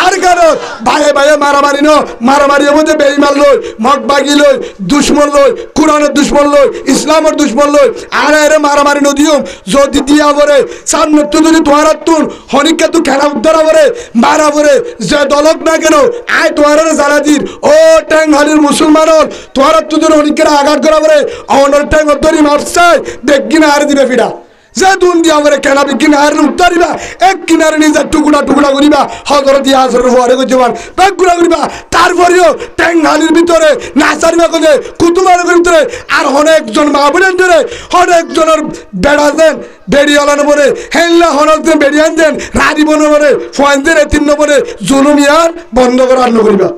আর কারণ ভাইয়ে ভাইয়ে মারামারি ন মারামারির মধ্যে বেইমান লই মগ বাগি লই দুশ্মন লই কোরআনের দুশ্মন লই ইসলামের দুশ্মন লই আর এরে মারামারি নদিয়ম যদি দিয়া পরে সামনে তো যদি তোমার তুন হনিকে তুই খেলা উদ্ধার পরে মারা পরে যে দলক না কেন আয় তোমার জানা দিন ও ট্যাংহালির মুসলমানর তোমার তো যদি হনিকের আঘাত করা পরে অনর ট্যাং ধরি মারছাই দেখ কিনা আর দিবে ফিরা যে দুন দিয়া পরে কেনা বিকিনা আর উত্তরিবা এক কিনারে নিজের টুকুরা টুকুরা করিবা হজরত ইয়াসের ফোয়ারে গজবান ব্যাগ গুড়া করিবা তারপরেও ট্যাংহালির ভিতরে নাচারিবা করে কুতুমার ভিতরে আর অনেকজন মা বোনের ধরে অনেকজনের বেড়া দেন বেড়িয়ালানো পরে হেল্লা হনক দেন বেড়িয়ান দেন রাড়ি বনো পরে ফোয়ান দেন তিন নম্বরে জুলুমিয়ার বন্ধ করে আন্ন করিবা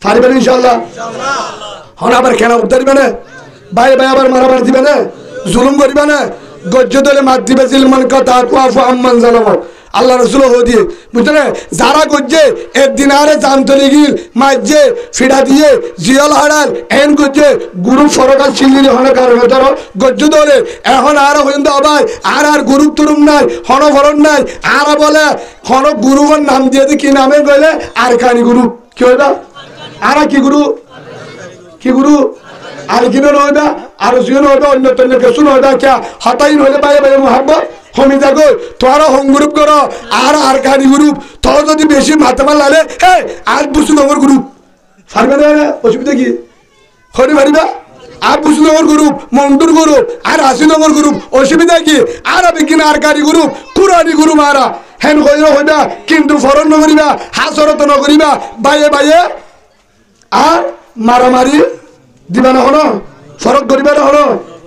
পারিবেন ইনশাল্লাহ হন আবার কেনা উত্তরিবা না ভাই ভাই আবার মারামার দিবে না জুলুম করিবা না গজ্জ দলে মাত দিবে জিলমান কথা তুয়াফু আম্মান জালামত আল্লাহ রসুল দিয়ে বুঝলে যারা গজ্জে একদিন আরে জামতলি গিল মাঝে ফিডা দিয়ে জিয়াল হাড়াল এন গজ্জে গুরু ফরকাল ছিলিলে হনে কারণে ধরো গজ্জ দলে এখন আর হইন্দ অবাই আর গুরু তুরুম নাই হন ফরন নাই আর বলে হন গুরুর নাম দিয়ে কি নামে গেলে আর কানি গুরু কি হইবা আর কি গুরু কি গুরু আর কিনো নইবা আর জিও নইবা অন্য তন্য কিছু নইবা কিয়া হতাই নইলে পায়ে পায়ে মোহাম্মদ হমি যাগো তোরা হোম গ্রুপ করো আর কানি গ্রুপ তো যদি বেশি মাতামাল লালে হে আর বুঝু নম্বর গ্রুপ পারবে না অসুবিধা কি হরি পারিবা আর বুঝু নম্বর গ্রুপ মন্টুর গ্রুপ আর 80 নম্বর গ্রুপ অসুবিধা কি আর আমি কিনা আর কানি গ্রুপ কুরানি গ্রুপ আরা হেন কইরা হইবা কিন্তু ফরন নগরিবা হাসরত নগরিবা বাইয়ে বাইয়ে আর মারামারি দিবা না হলো ফরক করিবা না হলো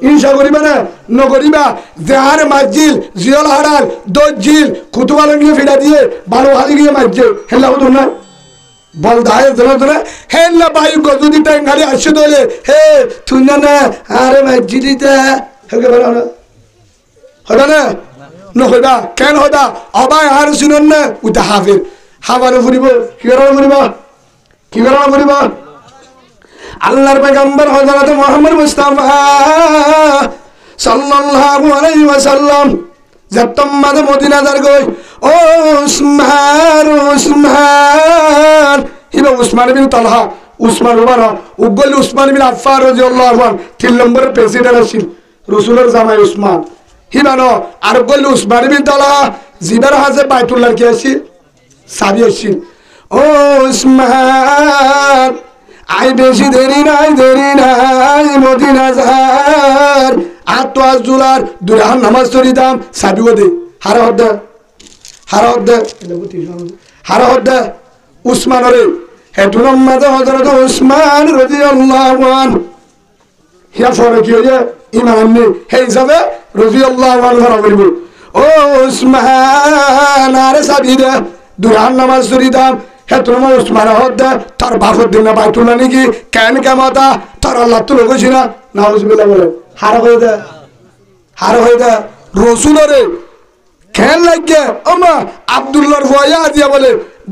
ইনশা করিবা না নগরিবা দেহারে মাজিল জিয়াল হারাল দজিল কুতুবাল নিয়ে ফিডা দিয়ে বারো হালি গিয়ে মাঝে হেল্লা হতো না বল দায় জানা তো না হেল্লা বায়ু গজুদি টাঙ্গালি আসে দলে হে তুই না আরে মাজিলিটা হেলকে বলা না হলো না নকইবা কেন হদা অবাই আর শুনুন না উঠা হাফের হাবানো ফুরিব কি কারণে ফুরিব আল্লাহর পয়গম্বর হযরত মুহাম্মদ মুস্তাফা সাল্লাল্লাহু আলাইহি ওয়াসাল্লাম যতম মাদে মদিনা যার গই ও উসমান ইবা উসমান বিন তালহা উসমান ওমর উগল উসমান বিন আফফান রাদিয়াল্লাহু আনহু 3 নম্বরের প্রেসিডেন্ট ছিল রাসূলের জামাই উসমান হিবানো আর উগল উসমান বিন তালহা জিবার হাজে বাইতুল্লাহর কি আছে সাবি আছে ও উসমান আই বেশি দেরি নাই মদিনা যার আর তো আজ জুলার দুরান নামাজ পড়ি দাম সাবিও দে হারা হদ্দা উসমানরে হেতুরম মাঝে হযরত উসমান রাদিয়াল্লাহু আনহু হিয়া ফরে কি হয়ে ইমাম নে হে হিসাবে রাদিয়াল্লাহু আনহু রাবিব ও উসমান আরে সাবি দে দুরান নামাজ পড়ি দাম হেতুরম উসমান হদ্দা তার বাপের দিন বাইতুল্লাহ নাকি কেন কেমতা তার আল্লাহ তো লগছি না নাউজুবিল্লাহ বলে হারা হয়ে দা রসুলরে কেন লাগে আমা আব্দুল্লাহর ভয়া দিয়া বলে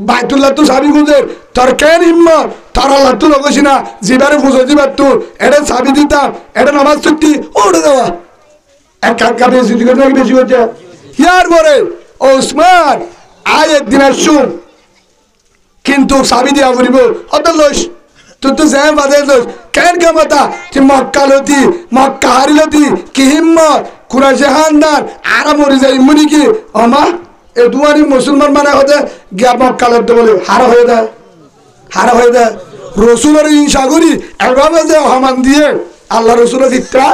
বাইতুল্লাহ তো সাবি গুজের তোর কেন হিম্মত তার আল্লাহ তো লগছি না জিবারে ফুজো দিবার তো এটা সাবি দিতাম এটা নামাজ ছুটি ওড়ে দেওয়া এক কাকা বেশি করছে ইয়ার পরে ওসমান আয় একদিন আসুন কিন্তু সাবি দিয়া বলিব অত লোস তো জ্যাম বাদে কেন ক্ষমতা তুই মক্কা লতি মক্কা হারি লতি কি হিম্মত কুরাইশে হান্দার আরা মরি যাই মুনি কি অমা এ দুয়ারি মুসলমান মানে হতে গিয়া মক্কা লতে বলে হারা হয়ে যায় রসুলের হিংসা করি এভাবে যে হমান দিয়ে আল্লাহ রসুলের চিত্রা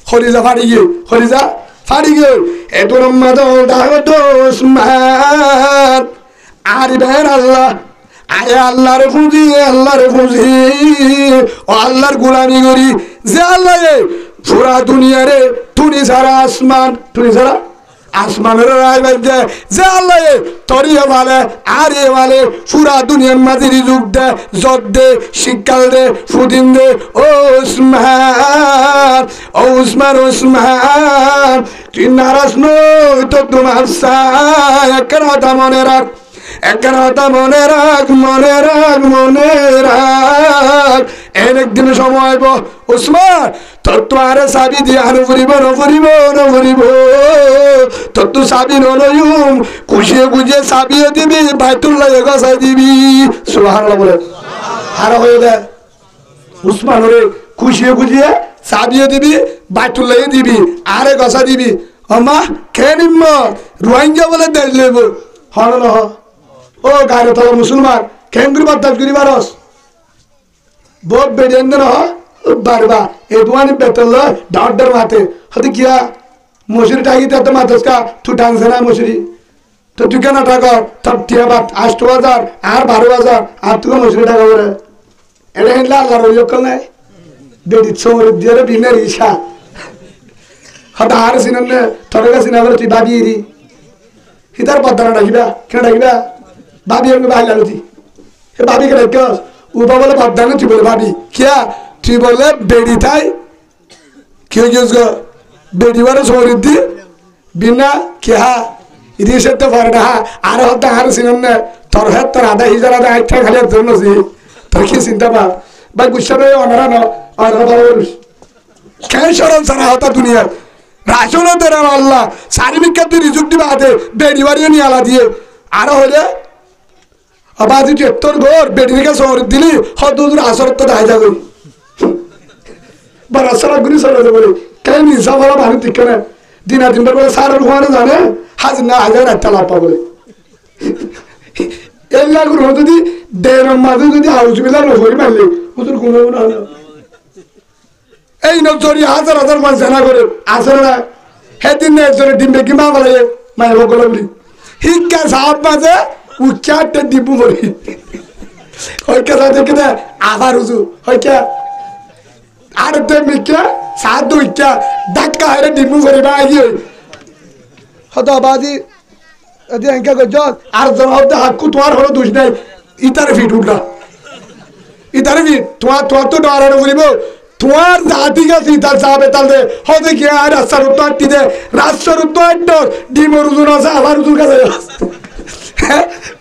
খরিজা ফাড়ি গিয়ে এটোর মাদল দাগত ওসমান আর বের আল্লাহ আরে আল্লাহরে খুঁজি ও আল্লাহর গোলামি করি যে আল্লাহ পুরা দুনিয়ারে তুনি ছাড়া আসমানের রায় বাজে যে আল্লাহ তরিয়ে ভালে আর এ ভালে পুরা দুনিয়ার মাঝে যুগ দে জব দে শিকাল দে ফুদিন দে ওসমান তুই নারাজ নই তো তোমার সাই একটা কথা মনে রাখ একদিন সময় ওসমান তোর তো আরে সাবি দিয়ে আরো ফুরিব তোর তো সাবি নলয়ুম খুশিয়ে সাবিয়ে দিবি বাইতুল্লাহ গসাই দিবি সুবহানাল্লাহ বলে হারা হয়ে দেয় উসমান ওরে খুশিয়ে সাবিয়ে দিবি বাইতুল্লাহ দিবি আরে গসা দিবি আমা খেয়ে রোহিঙ্গা বলে দেশ লেব হল ন ও গায়ে তলা মুসলমান কেন্দ্র বাদ করিবারস বহুত বেড়েন ন বারবা এ দুয়ানি বেতল ডাউডার মাতে হতে কিয়া মশুরি টাকিতে তো মাতসকা তু টানছে না মশুরি তো তুই কেন টাকা তব টিয়া বাদ ৮,০০০ আর ১২,০০০ আর তুই মশুরি টাকা করে এটা হিনলা আল্লাহ রইয়কল নাই বেড়ি চোর দিয়ে বিনের ইশা হতে আর সিনেন তোর কাছে সিনেমা তুই ভাবিয়ে হিতার পদ্মারা ডাকিবা কেন ডাকিবা ভাবি আমি ভাই লালুতি হে ভাবি কে ডাক উপা বলে পদ্মা তুই বলে ভাবি কিয়া তুই বলে বেড়ি তাই কি হয়েছ বেড়ি বারে শরীর দি বিনা কেহা রিসের তো পারে না আর হতে আর সিনেন না তোর হাত তোর আধা হিজার আধা একটা খালি একজন নছি তোর কি চিন্তা পা ভাই গুসা রে অনারা ন অনারা কেন সরল সারা হতা দুনিয়া রাসুল তেরা আল্লাহ সারি বিখ্যাত তুই রিজুক দিবা হাতে বেড়ি বাড়িও নিয়ে আলা দিয়ে আরো হলে আবার তুই তোর ঘর বেড়ি রেখে শহর দিলি হত আসর তো দায় যাবে বা রাস্তাটা গুলি চলে বলে কেন নিশা বলা ভালো ঠিক কেন দিনা দিন বলে সারের ঘরে জানে হাজার একটা লাভ পা বলে এল্লা গুলো যদি দেড় মাঝে যদি হাউস বিলার নজরি মারলে ওদের কোনো না এই নজরি হাজার মানুষ জানা করে আসে না সেদিন একজনে ডিম বেকি মা বলে মায়ের বকলে বলি শিক্ষা সাপ মাঝে উচ্চারটা ডিবু বলি হইকা সাথে কেটে আবার উজু হইকা আর মিকা সাত দুইটা ধাক্কা হেরে ডিবু করে বা আগে হতো বাজি এঙ্কা করছ আর জন হতে হাক্কু তোমার হলো দোষ নাই ইতারে ফিট উঠলা ইতারে ফিট তোমার তো ডরানো বলিব তোমার জাতি গাছ ইতার যাবে তাহলে হতে কি আর রাস্তার উত্তর আটটি দে রাস্তার উত্তর আটটো ডিমর উজুর আছে আবার উজুর কাছে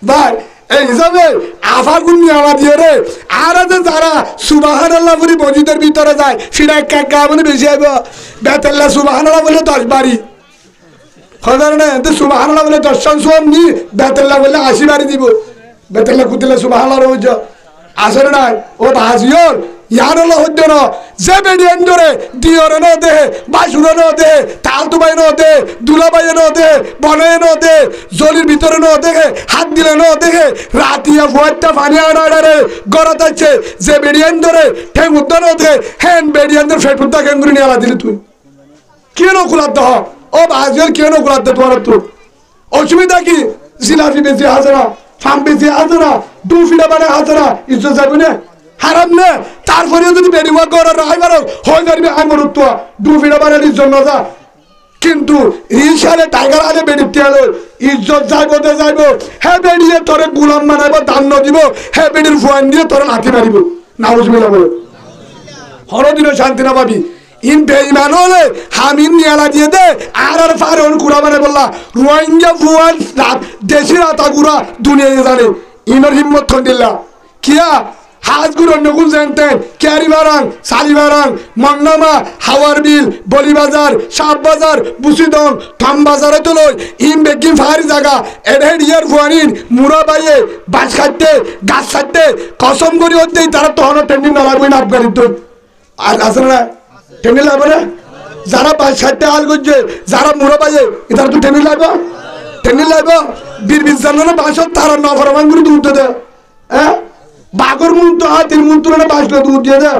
ভাই এই হিসাবে আফা গুন্নি আমার দিয়ে রে আর আছে যারা সুবহানাল্লাহ বলি মসজিদের ভিতরে যায় সেটা একা মানে বেশি আইব বেতাল্লাহ সুবহানাল্লাহ বলে 10 বাড়ি খবর না তো সুবহানাল্লাহ বলে 10 সোম নি বেতাল্লাহ বলে 80 বাড়ি দিব বেতাল্লাহ কুতলে সুবহানাল্লাহ রোজ আসলে না ও বাজিওর ইয়ার হলো হদ্দ না যে বেড়ি এন্দরে দিয়রে ন দে বাসুরে ন দে তালতু বাই ন দে দুলাবাই ন দে বনে ন দে জলির ভিতরে ন দেখে হাত দিলে ন দেখে রাতিয়া ফুয়ারটা পানি আনারে গড়া যাচ্ছে যে বেড়ি এন্দরে ঠেং উদ্দ ন দে হ্যান বেড়ি এন্দর ফেটুটা কেন্দ্রে নিয়ে আলা দিলি তুই কেন কুলাত দহ ও বাজিওর কেন কুলাত দে তোমার তো অসুবিধা কি জিলাপি বেশি হাজারা ফার্ম বেশি হাজারা 2 ফিটা মানে হাজারা ইজ্জত যাবে না হারাম না তারপরেও যদি বেরিওয়া করার রাইবার হয়ে যাবে আমার উত্তর 2 ফিটা বানালির জন্য যা কিন্তু রিসালে টাইগার আলে বেড়িতে আলো ইজ্জত যাইব হ্যাঁ বেরিয়ে তোরে গুলাম বানাইব দান দিব হ্যাঁ বেড়ির ফুয়ান দিয়ে তোরে লাথি মারিব নাউজুবিল্লাহ বলে হরদিনও শান্তি না পাবি ইন বেঈমান হলে হামিন নিয়ালা দিয়ে দে আর ফারন কুড়া মানে বললা রোহিঙ্গা ফুয়ান দেশি রাতা গুড়া দুনিয়ায় জানে ইনর হিম্মত দিল্লা কিয়া হাজগুর অন্যগুল জানতেন ক্যারিবারাং সালিবারাং মংনামা হাওয়ার বিল বলিবাজার সাপবাজার বুসিদং থামবাজারে তো লই ইম বেকিং ফাহারি জায়গা এডহেড ইয়ার ফুয়ানিন মুরা বাইয়ে বাস খাইতে গাছ খাইতে কসম করি হতেই তারা তখন টেন্ডি নলাবই না আফগানিত আর আসলে না টেন্ডি লাগবে না যারা বাস খাইতে আল করছে যারা মুরা বাইয়ে তারা তো টেন্ডি লাগবে টেন্ডি লাগবে বীর বিজ্ঞানের বাসত তারা নফরমান করে দূর দে হ্যাঁ বাগর মুন তো হাতির মুন তুলনা বাসলে দূর দিয়ে দে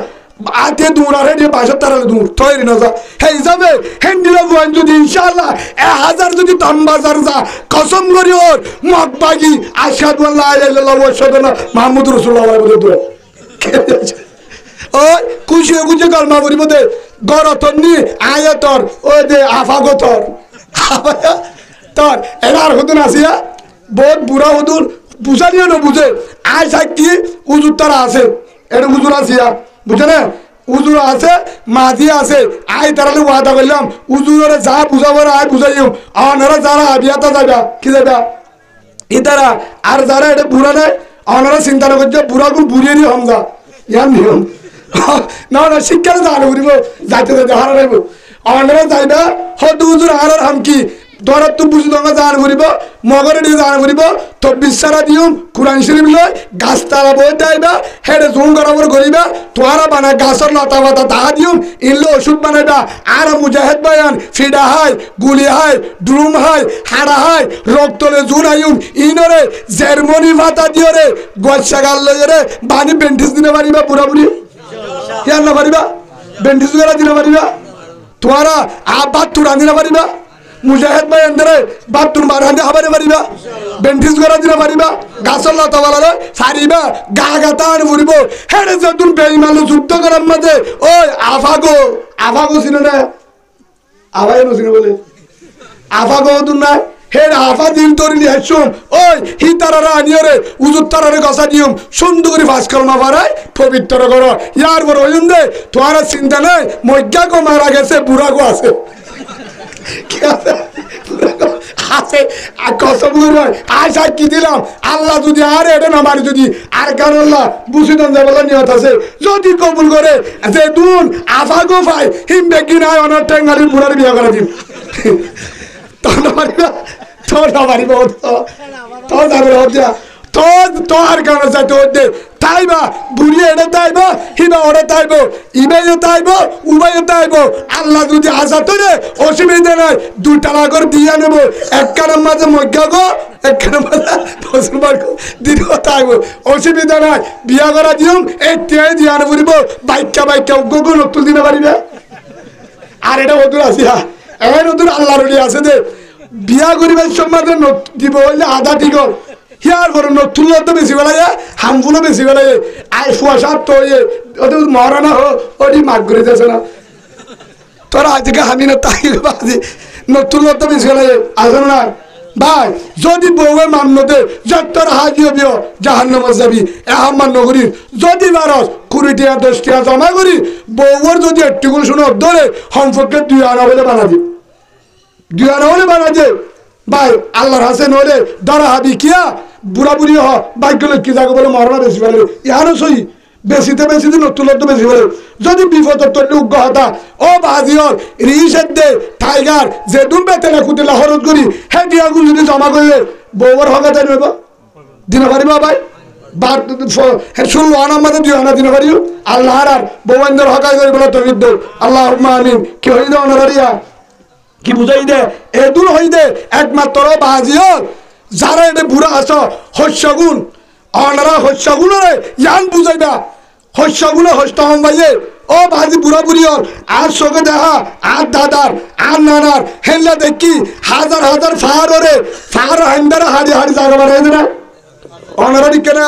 আতে দূর আর দিয়ে বাসত তারা দূর তৈরি না যা হে হিসাবে হেন্ডিলা বুয়ান যদি ইনশাআল্লাহ 1000 যদি তামবাজার যা কসম করি ওর মকবাগি আশহাদু আল্লা ইলাহা ইল্লাল্লাহ ওয়া আশহাদু আন্না মুহাম্মাদুর রাসূলুল্লাহ বলে দূর ওই খুশি খুশি কলমা পড়িব দে গরতনি আয়াতর ওই দে আফাগতর তোর এবার হুদুন আসিয়া বহুত বুড়া হুদুন বুঝানিও না বুঝে আয় সাক্ষী উজুর তারা আছে এটা উজুর আসিয়া বুঝে না উজুর আছে মাঝি আছে আয় তারালে ওয়াদা করলাম উজুরে যা বুঝাবো আয় বুঝাইম অনারা যারা আবিয়াতা যাবা কি যাবা ইতারা আর যারা এটা বুড়া নেই অনারা চিন্তা না করছে বুড়াগুলো বুড়িয়ে নিয়ে হম যা ইয়ার নিয়ম না না শিক্ষারে জানা করিব যাইতে যাইতে হারা রাখবো অনারা যাইবা হয়তো উজুর হারার হাম কি দরাত তো বুঝি দঙ্গা জান করিব মগরে দিয়ে জান করিব তো বিশ্বারা দিউম কুরআন শরীফ লই গাছ তারা বই দাইবা হেডে জুম গরবর করিবা তোরা বানা গাছর লতা পাতা দা দিউম ইল্লো ওষুধ বানাইবা আর মুজাহিদ বায়ান ফিডা হাই গুলি হাই ড্রুম হাই হাড়া হাই রক্তলে জুন আইউম ইনরে জার্মানি ভাতা দিওরে গচ্ছা গাল লইরে বানি বেন্টিস দিনে পারিবা পুরা পুরি কেন না পারিবা বেন্টিস গলা দিনে পারিবা তোরা আবাদ তুড়া দিনে পারিবা মুজাহিদ ভাই এন্ডরে বাতুর মারহান্ডে হাবারে মারিবা বেন্টিস করা দিনা মারিবা গাছর লতা বালারে ফারিবা গা গাতান ফুরিব হেড়ে যতুন বেঈমান যুদ্ধ করার মাঝে ওই আফাগো চিনে না আফাই নচিনে বলে আফাগো তুন না হেড আফা দিন তোর নিয়ে শুন ওই হি তারারা আনিয়রে উজুর তারারে গসা দিউম সুন্দর করে ফাঁস কলমা পারাই পবিত্র করো ইয়ার বড় হইন দে তোমার চিন্তা নাই মজ্ঞা কো মারা গেছে বুড়া গো আছে কি দিলাম আল্লাহ যদি আর এটা না মারি যদি আর কারণ বুঝিদন যাবলা নিয়ত আছে যদি কবুল করে যে দুন আফা গো ভাই হিম বেগি নাই অনার টেঙ্গালির বুড়ার বিয়া করে দিন তোর না মারিবা তোর না মারিবা তোর যাবে হত্যা তোর কারণে যাইতে হচ্ছে তাইবা বুড়িয়ে এটা তাইব হিবা ওরা তাইব ইবাইও তাইব উবাইও তাইব আল্লাহ যদি আজাদ রে অসুবিধা নাই 2 টাকা করে দিয়া নেব একখানের মাঝে মজ্ঞা গো একখানের মাঝে মুসলমান গো দীর্ঘ তাইব অসুবিধা নাই বিয়া করা দিম এটাই দিয়া নেব বাইকা উগ্র নতুন দিনে পারিবে আর এটা ওদুর আসিয়া এর ওদুর আল্লাহ রলি আছে দে বিয়া করিবার সময় দিব হইলে আধা ঠিক হিয়ার বড় নতুন তো বেশি বেলায় হামফুলও বেশি বেলায় আয় ফুয়াশার তো ওদের মহারানা ওটি মাগ করে দিয়েছে না তোরা আজকে হামি না তাই বাজি নতুন তো বেশি বেলায় আসলে না ভাই যদি বউয়ে মান্যতে যত্তর হাজি হবিও জাহান্নামে যাবি এখন মান্য করি যদি বারস 20 টাকা 10 টাকা জমা করি বউয়ের যদি একটুকুন শুনে ধরে সম্পর্কে 2 আনা বলে বানাবি 2 আনা বলে বানাবে ভাই আল্লাহর হাসে নইলে দরা হাবি কিয়া বুড়া বুড়ি হ ভাগ্য লক্ষ্মী যাকে বলে মরনা বেশি ফেলে ইহারও সই বেশিতে নতুন বেশি ফেলে যদি বিপদ তৈরি উগ্র হতা ও বাজিয়র রিসের দে টাইগার যে দুম বেতে না কুটিলা হরত করি হে দিয়াগুলো যদি জমা করলে বউর হকাতে নেব দিনে পারিবা ভাই বার শুনলো আনার মাঝে 2 আনা দিনে পারিও আল্লাহ আর বউবান্ধর হকাই করি বলে তবিদ দৌ আল্লাহ আমিন কি হই দে অনারিয়া কি বুঝাই দে এ দূর হই দে একমাত্র বাজিয়র যারা এটা বুড়া আস শস্যগুণ অনারা শস্যগুণরে ইয়ান বুঝাইবা শস্যগুলো হস্ত হম্বাইয়ে ও ভাজি বুড়া বুড়ি আর চোখে দেখা আর দাদার আর নানার হেললা দেখি হাজার হাজার ফাহারে ফাহার হেন্দারা হাড়ি হাড়ি জায়গা বানাই না অনারা দিকে না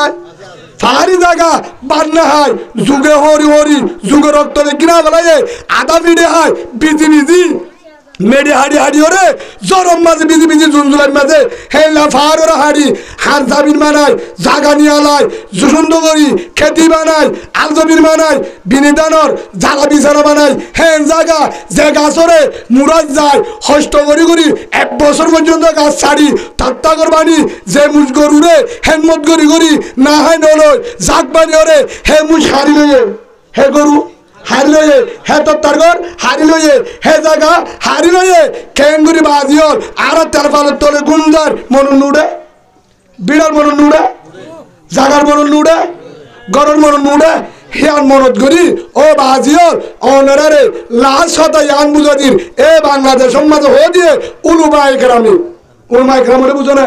ফাহারি জায়গা বান্না হয় যুগে হরি যুগে রক্ত দেখি না বলাই আধা পিড়ে হয় বিজি মেডি হাড়ি হাড়ি ওরে জরম মাঝে বিজি বিজি জুনজুলার মাঝে হেলা ফার ওরা হাড়ি হার জাবির মানায় জাগানি আলায় সুন্দর করি খেতি বানায় আলজবির মানায় বিনিদানর জাগা বিছানা বানায় হেন জাগা যে গাছরে মুরাজ যায় হষ্ট করি করি 1 বছর পর্যন্ত গাছ ছাড়ি তাত্তা করবানি যে মুজ গরুরে হেনমত করি করি না হয় নলয় জাগ বানি ওরে হে মুজ হারি লইয়ে হে গরু হারি লইয়ে হে তত্তার ঘর হারি লইয়ে হে জাগা হারি লইয়ে খেঙ্গুরি বাজিয়ল আর তার ফালের তলে গুঞ্জার মনন নুড়ে বিড়ার মনন নুড়ে জাগার মনন নুড়ে গরর মনন নুড়ে হিয়ান মনত করি ও বাজিয়ল অনারে লাশ হতা ইয়ান বুঝাদির এ বাংলাদেশ সমাজে হয়ে দিয়ে উলুমাই গ্রামে বুঝো না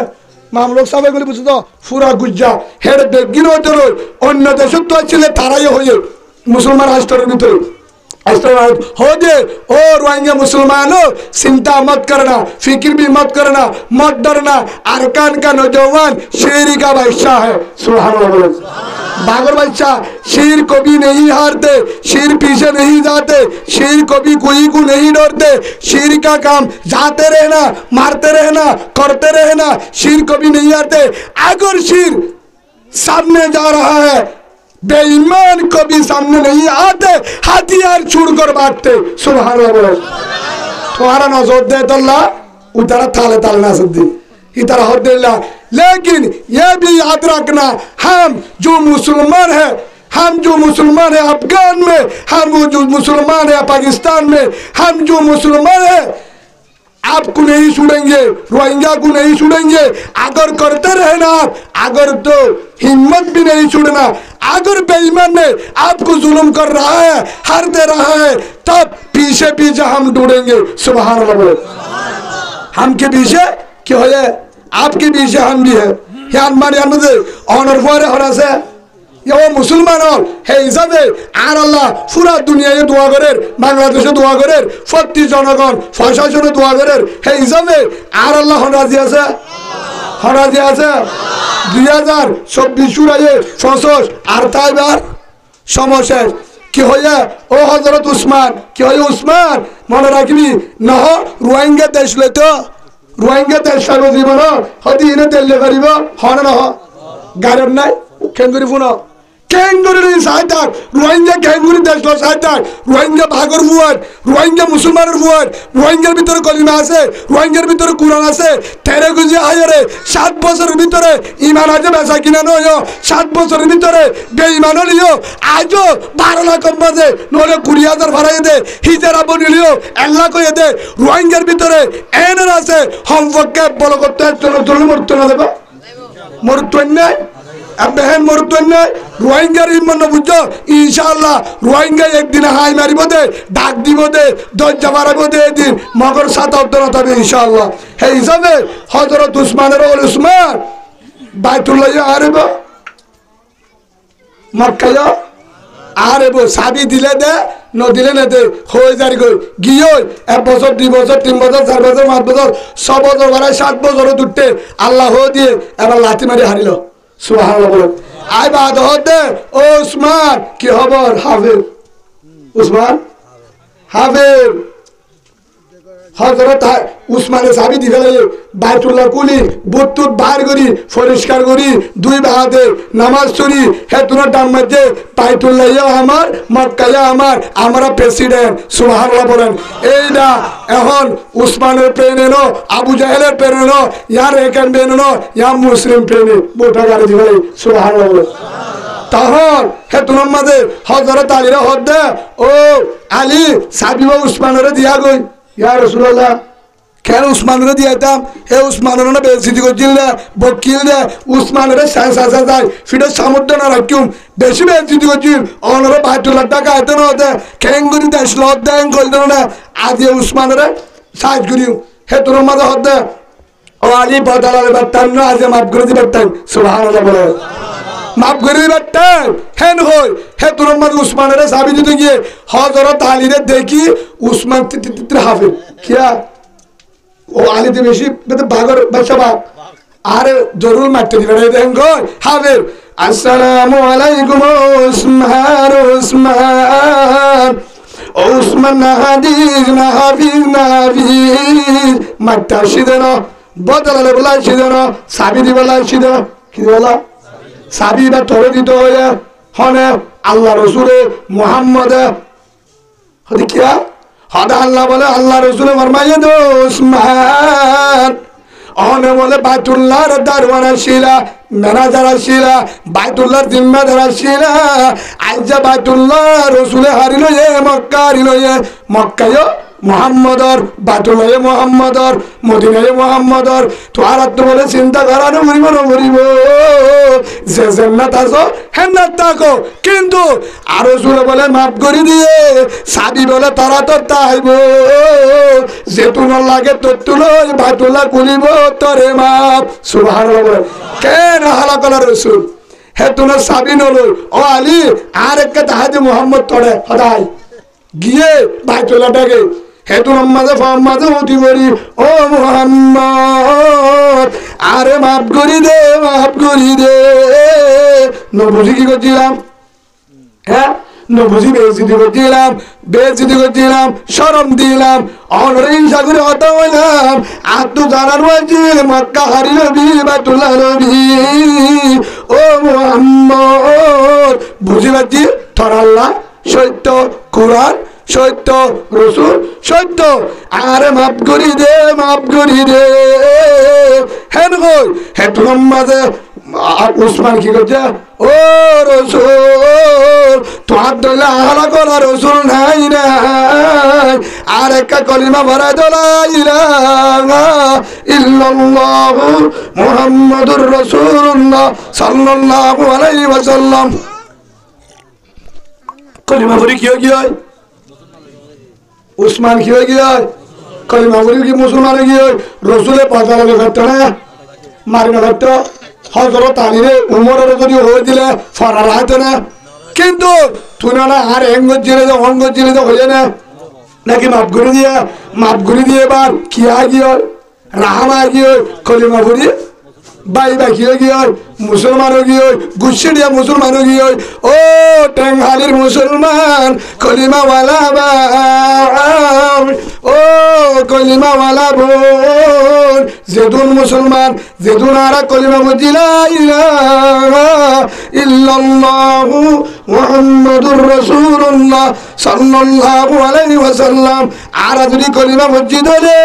মামলক সাহেব গুলি বুঝছো তো ফুরা গুজ্জা হেড বেগিন হইতে রই অন্য দেশে তো ছিল তারাই হয়ে মুসলমান রাষ্ট্রের ভিতরে हो जे ओ रोहिंग्या मुसलमान हो चिंता मत करना फिक्र भी मत करना मत डरना अरकान का नौजवान शेरी का बादशाह है सुभान अल्लाह बागर बादशाह शेर कभी नहीं हारते शेर पीछे नहीं जाते शेर कभी कोई को नहीं डरते शेर का काम जाते रहना मारते रहना करते रहना शेर कभी नहीं हारते अगर शेर सामने जा रहा है बेईमान कभी सामने नहीं आते हथियार छोड़कर भागते सुभान अल्लाह तुम्हारा नजर दे अल्लाह उधर ताले ताले ना सदी इधर हो दे लेकिन ये भी याद रखना हम जो मुसलमान है अफगान में हम जो मुसलमान है पाकिस्तान में हम जो मुसलमान है आपको नहीं छोड़ेंगे रोहिंग्या को नहीं छोड़ेंगे अगर करते रहना आप अगर तो हिम्मत भी नहीं छोड़ना अगर बेईमान ने आपको जुल्म कर रहा है हर दे रहा है तब पीछे पीछे हम ढूंढेंगे सुभान अल्लाह हम के पीछे क्यों है आपके पीछे हम भी है यान मारे ऑनर फॉर होना से ये वो मुसलमान और है हिसाबे आर अल्लाह पूरा दुनिया ये दुआ करे बांग्लादेश दुआ करे फत्ती जनगण प्रशासन दुआ करे है हिसाबे आर अल्लाह होना दिया से 2024 শুরায়ে সসস আর তাইবার সমশেষ কি হইয়া ও হযরত উসমান কি হইয়া উসমান মনে রাখবি নহ রোহিঙ্গা দেশ লইতো রোহিঙ্গা দেশ সারা জীবন হদি ইনে তেলে করিব হন নহ গারব নাই কেঙ্গুরি ফুনো কেঙ্গুরি সাইতার রোহিঙ্গা কেঙ্গুরি দেশ লো সাইতার রোহিঙ্গা ভাগর বুয়ার রোহিঙ্গা মুসলমানের বুয়ার রোহিঙ্গার ভিতরে কলিমা আছে রোহিঙ্গার ভিতরে কুরআন আছে তেরে গুজি আয়রে 7 বছরের ভিতরে ঈমান আছে বেচা কিনা নয় 7 বছরের ভিতরে বেঈমান হলিও আজও 12 লাখ মাঝে নলে 20000 ভাড়াই দে হিজরা বনিলিও 1 লাখ হয়ে দে রোহিঙ্গার ভিতরে এনর আছে হোমওয়ার্কে বল করতে চলো মরতে না দেব মরতে নাই अबहन मरुतन्ने रोहिंग्या इमन बुझो इंशाअल्लाह रोहिंग्या एक दिन हाई मारिबो दे डाक दिबो दे दज जबाराबो दे दिन मगर सात अवतरण तबे इंशाअल्लाह हे हिसाबे हजरत उस्मान रल उस्मान बायतुल्लाह आरेबो मक्का आरेबो साबी दिले दे न दिले न दे हो जारी गई गियो 1 বছর 2 বছর 3 বছর 4 বছর 5 বছর 6 বছর বাড়ায় 7 বছর দুটে আল্লাহ हो दिए এবার লাথি মারি হারিলো सुभान अल्लाह आई बात होते ओ उस्मान की खबर हाफिज उस्मान हाफिज हजरत उस्मान साबी दिखाले बायतुल्लाह कुली बुतुत बाहर करी परिष्कार करी दुई बाहाते नामाज चुरी हे तुना डाम मध्य बायतुल्लाह আমার মক্কা আমার আমরা প্রেসিডেন্ট সুবহানাল্লাহ বলেন এই না এখন উসমানের প্রেনে নো আবু জাহেলের প্রেনে নো ইয়ার একান প্রেনে নো ইয়া মুসলিম প্রেনে বোটা গাড়ি দিবাই সুবহানাল্লাহ তখন হে তুনার মাঝে হযরত আলীরা হদ্দে ও আলী সাবি ও উসমানের দিয়া গই ইয়া রাসূলুল্লাহ কেন উসমানের দিয়াতাম হে উসমানের না বেসিদি করছিল না বকিল দে উসমানের সাসা যায় ফিরে সমুদ্র না রাখুম বেশি বেসিদি করছিল অনর 22 লাখ টাকা আইতে না দে কেঙ্গুরি 10 লাখ দেন কইল না আজ উসমানের সাজ করিও হে তোর মাঝে হদ্দে ও আলী বদলালে বাতাম না আজ মাফ করে দিবেন সুবহানাল্লাহ বলে মাফ করে দিবেন হেন হই হে তোর মাঝে উসমানের সাবি দিতে গিয়ে হযরত আলীরে দেখি উসমান তিতির হাফিজ কিয়া ओ आली दे बेशी बते भागर बचबा आरे जरूर मारते दिबे देन गो हाफिज अस्सलामु अलैकुम उस्मान उस्मान উসমান না হাদিস না হাফিজ না হাফিজ মাত্তা সিদেন বদলালে বলা সিদেন সাবি দি বলা সিদেন কি বলা সাবি বা তোরে দিতে হয়ে হনে আল্লাহ রসুলে মুহাম্মদ হদি কিয়া হদা আল্লাহ বলে আল্লাহ রসুলে ফরমাইয়ে দো উসমান অনে বলে বাইতুল্লাহর দারওয়ানা শিলা ম্যানেজার শিলা বাইতুল্লাহর জিম্মাদার শিলা আইজা বাইতুল্লাহ রসুলে হারিল মক্কা হারিল মক্কায় মুহাম্মদর বাইতুল্লাহে মুহাম্মদর মদিনায়ে মুহাম্মদর তো আর তো বলে চিন্তা করানো মরিব না মরিব যে জান্নাত আছো হেন্নাত থাকো কিন্তু আর রসুলে বলে মাফ করে দিয়ে সাবি বলে তারা তো তাইব যেতুন লাগে ততুল বাইতুল্লাহ খুলিব তোরে মাফ সুবহানাল্লাহ কেন হালা কলা রসুল হে তুমি সাবি নলো ও আলী আর একটা তাহাজি মুহাম্মদ তোরে হদাই গিয়ে বাইতুল্লাহটাকে হেতু নামাজে ফামাজে উঠি পড়ি ও মুহাম্মদ আরে মাফ করি দে নবুঝি কি করছিলাম হ্যাঁ নবুঝি বেজিদি করছিলাম শরম দিলাম অনরে হিংসা করে হত হইলাম আর তো জানার হয়েছে মক্কা হারি নবী বাইতুল্লাহ নবী ও মুহাম্মদ বুঝি পাচ্ছি তোর আল্লাহ সত্য কুরআন সত্য রসুল সত্য আরে মাফ করি দে হেন কই হেতু মাঝে উসমান কি করছে ও রসুল তোমার দলে আহলা করা রসুল নাই আর একটা কলিমা ভরা দলাই ইল্লাল্লাহু মুহাম্মাদুর রাসূলুল্লাহ সাল্লাল্লাহু আলাইহি ওয়াসাল্লাম কলিমা ভরি কি হয় উসমান কি হয়ে গিয়ে কলিমা ভরি কি মুসলমান হয়ে গিয়ে রসুলের পাতা লাগে ঘাটতো না মারিনা ঘাটতো হজরত আলীরে উমরের যদি হয়ে দিলে ফরার হাতে না কিন্তু তুই না আর অঙ্গ জিলে তো হয়ে না নাকি মাফ করে দিয়ে এবার কি গিয়ে রাহামা গিয়ে কলিমা ভরি বাই কি গিয়ে মুসলমান গিয়ে গুচ্ছি দিয়া মুসলমান গিয়ে ও টেঙ্গালির মুসলমান কলিমাওয়ালা ও কলিমাওয়ালা বোন যেদুন মুসলমান যেদুন আরা কলিমা বুঝিলা ইল্লাল্লাহু মুহাম্মাদুর রাসূলুল্লাহ সাল্লাল্লাহু আলাইহি ওয়াসাল্লাম আরা যদি কলিমা বুঝি দলে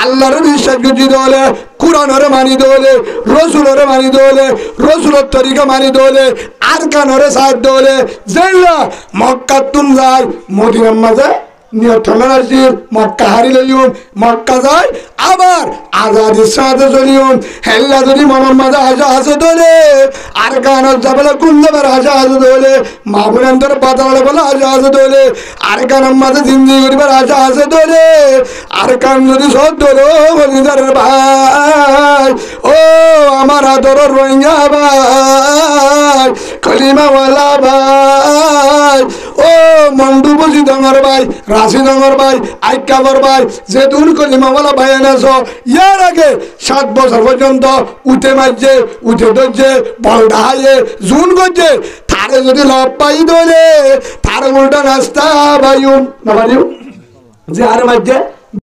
আল্লাহর বিশ্বাস বুঝি দলে কুরআনের মানি দলে রসুলের মানি দলে রসুলের তরিকা মানি দলে আর কানরে সাথ দলে যাইলা মক্কা তুম যায় মদিনার মাঝে নিয়তনাসির মক্কা হারি লইম মক্কা যায় আবার আজাদির সাথে চলিম হেল্লা যদি মামার মাঝে আশা আছে দলে আর কানর যাবেলা কুন্দবার আশা আছে দলে মাহবুরান্তর পাতালে বলে আশা আছে দলে আর কানের মাঝে জিন্দি করিবার আশা আছে দলে আর কান যদি সব দলে বলিদারের ভাই ও আমার আদরের রোহিঙ্গা ভাই কলিমাওয়ালা ভাই ও মন্ডুবসি ডঙর ভাই রাশি ডঙর ভাই আইকাবর ভাই যেতুন কলিমাওয়ালা ভাই এনেছ ইয়ার আগে 7 বছর পর্যন্ত উঠে ধরছে বল ডাহাইয়ে জুন করছে তারে যদি লব পাই দলে তার উল্টা রাস্তা ভাইও না যে আর মাঝে